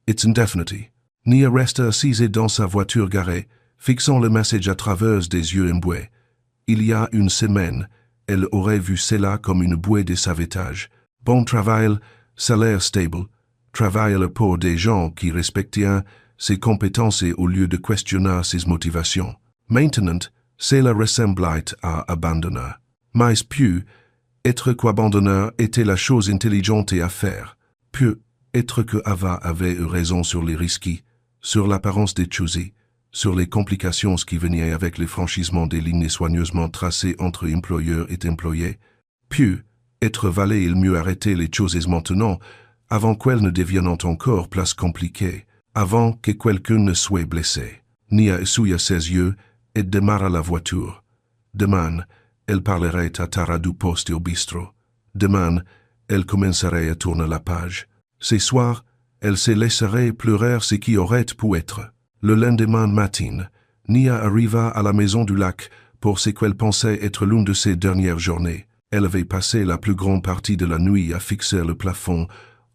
It's indefinite. Nia resta assise dans sa voiture garée, fixant le message à travers des yeux emboués. Il y a une semaine, elle aurait vu cela comme une bouée de sauvetage. Bon travail, salaire stable, travail pour des gens qui respectaient ses compétences et au lieu de questionner ses motivations. Maintenant, cela ressemblait à abandonner. Mais plus, être qu'abandonneur était la chose intelligente à faire. Puis, être que Ava avait eu raison sur les risques, sur l'apparence des choses, sur les complications qui venaient avec le franchissement des lignes soigneusement tracées entre employeur et employé. Puis, être valait il mieux arrêter les choses maintenant, avant qu'elles ne deviennent encore plus compliquées, avant que quelqu'un ne soit blessé. Nia essuya ses yeux et démarra la voiture. Demain, elle parlerait à Tara du poste et au bistrot. Demain, elle commencerait à tourner la page. Ce soir, elle se laisserait pleurer ce qui aurait pu être. Le lendemain matin, Nia arriva à la maison du lac pour ce qu'elle pensait être l'une de ses dernières journées. Elle avait passé la plus grande partie de la nuit à fixer le plafond,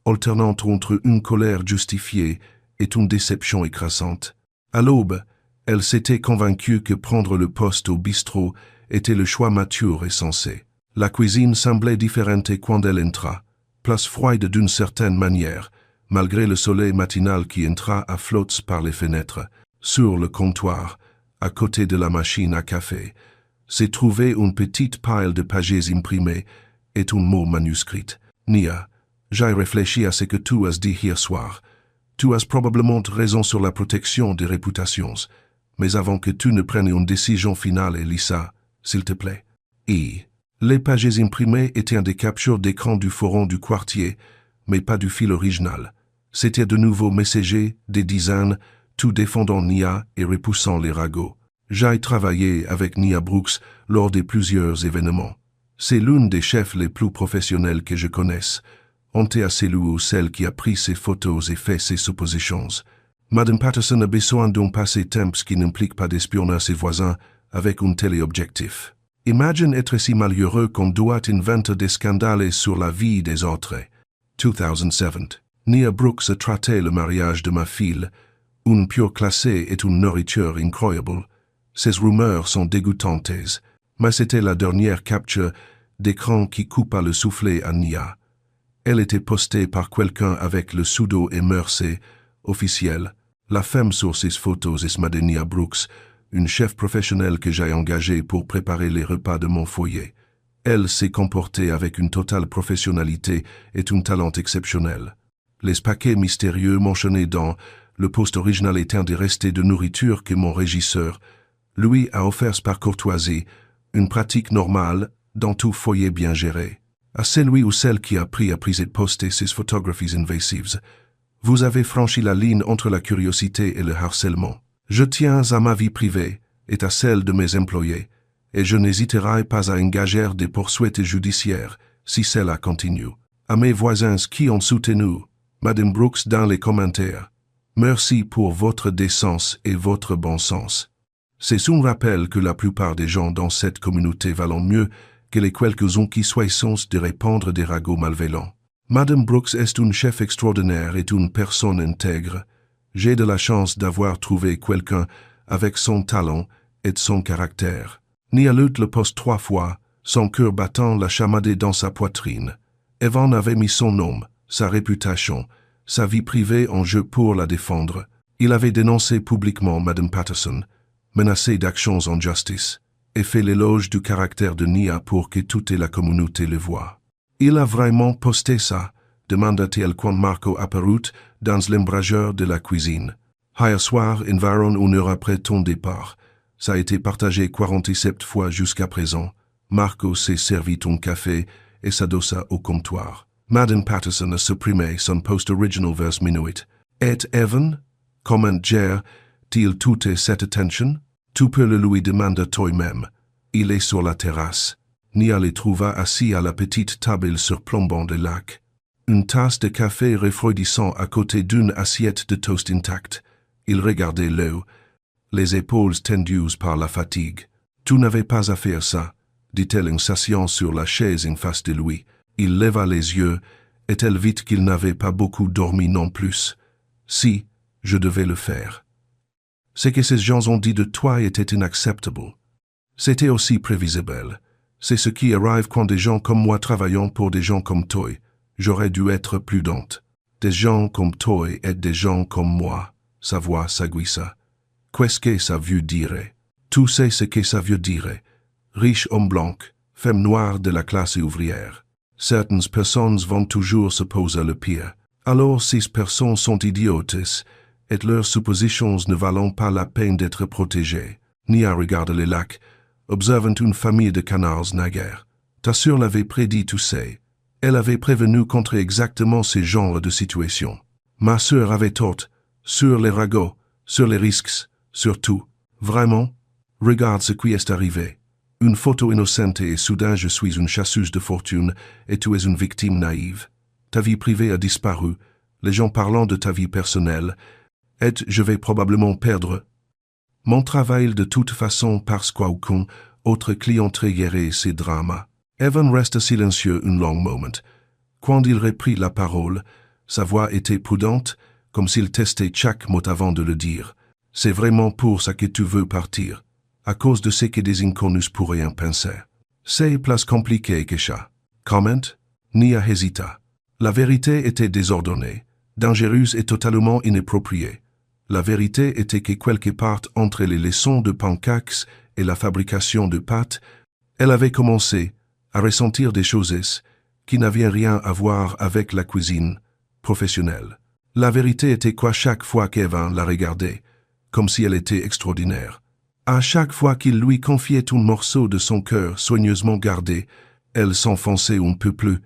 alternant entre une colère justifiée et une déception écrasante. À l'aube, elle s'était convaincue que prendre le poste au bistrot était le choix mature et sensé. La cuisine semblait différente quand elle entra, plus froide d'une certaine manière, malgré le soleil matinal qui entra à flotte par les fenêtres. Sur le comptoir, à côté de la machine à café, se trouvait une petite pile de pages imprimées et un mot manuscrit. Nia, j'ai réfléchi à ce que tu as dit hier soir. Tu as probablement raison sur la protection des réputations, mais avant que tu ne prennes une décision finale, Elissa, s'il te plaît. Les pages imprimées étaient des captures d'écran du forum du quartier, mais pas du fil original. C'était de nouveaux messagers, des dizaines, tout défendant Nia et repoussant les ragots. J'ai travaillé avec Nia Brooks lors de plusieurs événements. C'est l'une des chefs les plus professionnels que je connaisse. Honte à celui ou celle qui a pris ces photos et fait ces suppositions. Madame Patterson a besoin d'un passé-temps qui n'implique pas d'espionner ses voisins avec un téléobjectif. Imagine être si malheureux qu'on doit inventer des scandales sur la vie des autres. 2007. Nia Brooks a traité le mariage de ma fille, une pure classée et une nourriture incroyable. Ces rumeurs sont dégoûtantes, mais c'était la dernière capture d'écran qui coupa le soufflet à Nia. Elle était postée par quelqu'un avec le pseudo MRC officiel. La femme sur ces photos est Madame Nia Brooks, une chef professionnelle que j'ai engagée pour préparer les repas de mon foyer. Elle s'est comportée avec une totale professionnalité et un talent exceptionnel. Les paquets mystérieux mentionnés dans le poste original étaient des restes de nourriture que mon régisseur lui a offert par courtoisie, une pratique normale dans tout foyer bien géré. À celui ou celle qui a pris à poster ces photographies invasives, vous avez franchi la ligne entre la curiosité et le harcèlement. Je tiens à ma vie privée et à celle de mes employés, et je n'hésiterai pas à engager des poursuites judiciaires si cela continue. À mes voisins qui ont soutenu Madame Brooks dans les commentaires, merci pour votre décence et votre bon sens. C'est un rappel que la plupart des gens dans cette communauté valent mieux que les quelques-uns qui choisissent de répandre des ragots malveillants. Madame Brooks est une chef extraordinaire et une personne intègre. J'ai de la chance d'avoir trouvé quelqu'un avec son talent et son caractère. Nia lutte le poste 3 fois, son cœur battant la chamadée dans sa poitrine. Evan avait mis son nom, sa réputation, sa vie privée en jeu pour la défendre. Il avait dénoncé publiquement Madame Patterson, menacé d'actions en justice, et fait l'éloge du caractère de Nia pour que toute la communauté le voie. Il a vraiment posté ça, demanda-t-elle quand Marco apparut dans l'embrageur de la cuisine. Hier soir, environ 1 heure après ton départ. Ça a été partagé 47 fois jusqu'à présent. Marco s'est servi ton café et s'adossa au comptoir. Madame Patterson a supprimé son post original vers minuit. Et Evan, comment gère-t-il toute cette attention? Tu peux le lui demander toi-même. Il est sur la terrasse. Nia les trouva assis à la petite table surplombant le lac. Une tasse de café refroidissant à côté d'une assiette de toast intacte. Il regardait l'eau, les épaules tendues par la fatigue. « Tu n'avais pas à faire ça, dit-elle en s'asseyant sur la chaise en face de lui. Il leva les yeux, et elle vit qu'il n'avait pas beaucoup dormi non plus. « Si, je devais le faire. » Ce que ces gens ont dit de toi était inacceptable. C'était aussi prévisible. C'est ce qui arrive quand des gens comme moi travaillent pour des gens comme toi. J'aurais dû être prudente. Des gens comme toi et des gens comme moi. Sa voix s'aiguissa. Qu'est-ce que ça veut dire? Tu sais ce que ça veut dire. Riche homme blanc, femme noire de la classe ouvrière. Certaines personnes vont toujours se poser le pire. Alors ces personnes sont idiotes, et leurs suppositions ne valent pas la peine d'être protégées. Nia regarde le lac, observant une famille de canards naguère. Ta sœur l'avait prédit, tu sais. Elle avait prévenu contre exactement ce genre de situation. Ma sœur avait tort, sur les ragots, sur les risques, sur tout. Vraiment? Regarde ce qui est arrivé. Une photo innocente et soudain je suis une chasseuse de fortune et tu es une victime naïve. Ta vie privée a disparu, les gens parlant de ta vie personnelle, et je vais probablement perdre mon travail de toute façon parce qu'aucun autre client trahierait ces drames. Evan resta silencieux un long moment. Quand il reprit la parole, sa voix était prudente, comme s'il testait chaque mot avant de le dire. C'est vraiment pour ça que tu veux partir, à cause de ce que des inconnus pourraient en penser. C'est plus compliqué que ça. Comment? Nia hésita. La vérité était désordonnée, dangereuse et totalement inappropriée. La vérité était que quelque part entre les leçons de pancakes et la fabrication de pâtes, elle avait commencé à ressentir des choses qui n'avaient rien à voir avec la cuisine professionnelle. La vérité était qu'à chaque fois qu'Evan la regardait, comme si elle était extraordinaire, à chaque fois qu'il lui confiait un morceau de son cœur soigneusement gardé, elle s'enfonçait un peu plus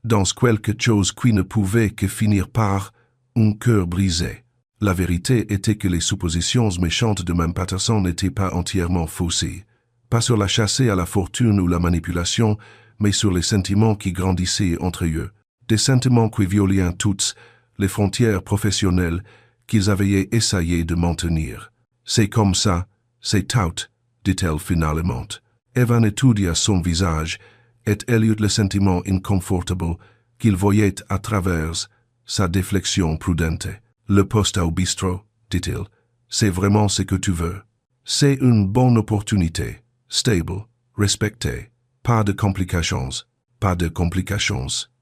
dans quelque chose qui ne pouvait que finir par un cœur brisé. La vérité était que les suppositions méchantes de Mme Patterson n'étaient pas entièrement faussées, pas sur la chasse à la fortune ou la manipulation, mais sur les sentiments qui grandissaient entre eux, des sentiments qui violaient toutes les frontières professionnelles qu'ils avaient essayé de maintenir. C'est comme ça, c'est tout, dit-elle finalement. Evan étudia son visage, et elle eut le sentiment inconfortable qu'il voyait à travers sa déflexion prudente. Le poste au bistrot, dit-il, c'est vraiment ce que tu veux. C'est une bonne opportunité, stable, respectée, pas de complications,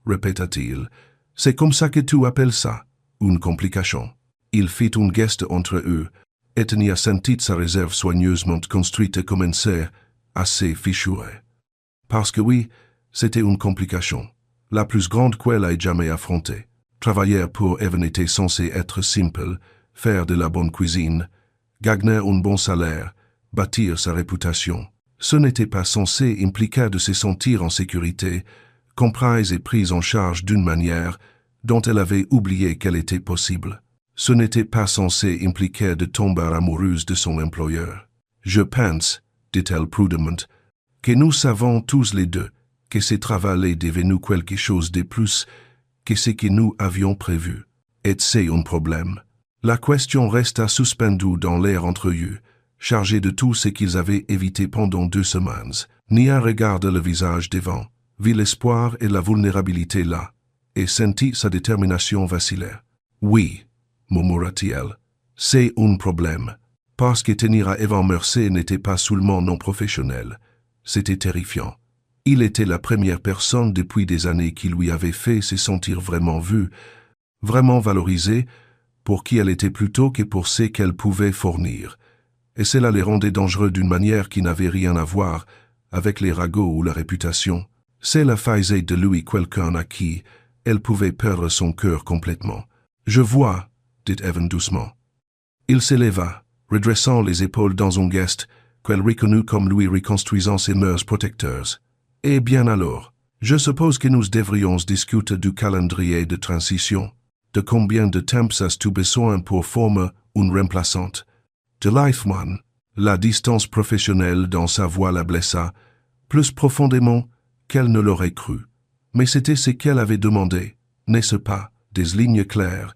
répéta-t-il. C'est comme ça que tu appelles ça, une complication. Il fit un geste entre eux, et Nia sentit sa réserve soigneusement construite commencer à se fissurer. Parce que oui, c'était une complication, la plus grande qu'elle ait jamais affrontée. Travailler pour Evan était censé être simple, faire de la bonne cuisine, gagner un bon salaire, bâtir sa réputation. Ce n'était pas censé impliquer de se sentir en sécurité, comprise et prise en charge d'une manière dont elle avait oublié qu'elle était possible. Ce n'était pas censé impliquer de tomber amoureuse de son employeur. Je pense, dit-elle prudemment, que nous savons tous les deux que ce travail est devenu quelque chose de plus que ce que nous avions prévu. Et c'est un problème. La question resta suspendue dans l'air entre eux, chargée de tout ce qu'ils avaient évité pendant 2 semaines. Nia regarda le visage d'Evan, vit l'espoir et la vulnérabilité là, et sentit sa détermination vaciller. Oui, murmura-t-elle, c'est un problème, parce que tenir à Evan Mercer n'était pas seulement non professionnel, c'était terrifiant. Il était la première personne depuis des années qui lui avait fait se sentir vraiment vue, vraiment valorisée, pour qui elle était plutôt que pour ce qu'elle pouvait fournir. Et cela les rendait dangereux d'une manière qui n'avait rien à voir avec les ragots ou la réputation. Cela faisait de lui quelqu'un à qui elle pouvait perdre son cœur complètement. Je vois, dit Evan doucement. Il s'éleva, redressant les épaules dans un geste qu'elle reconnut comme lui reconstruisant ses mœurs protecteurs. Eh bien alors, je suppose que nous devrions discuter du calendrier de transition, de combien de temps as-tu besoin pour former une remplaçante. De Leifman, la distance professionnelle dans sa voix la blessa, plus profondément qu'elle ne l'aurait cru. Mais c'était ce qu'elle avait demandé, n'est-ce pas, des lignes claires,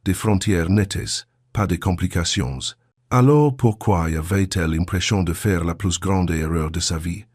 des frontières nettes, pas de complications. Alors pourquoi avait-elle l'impression de faire la plus grande erreur de sa vie?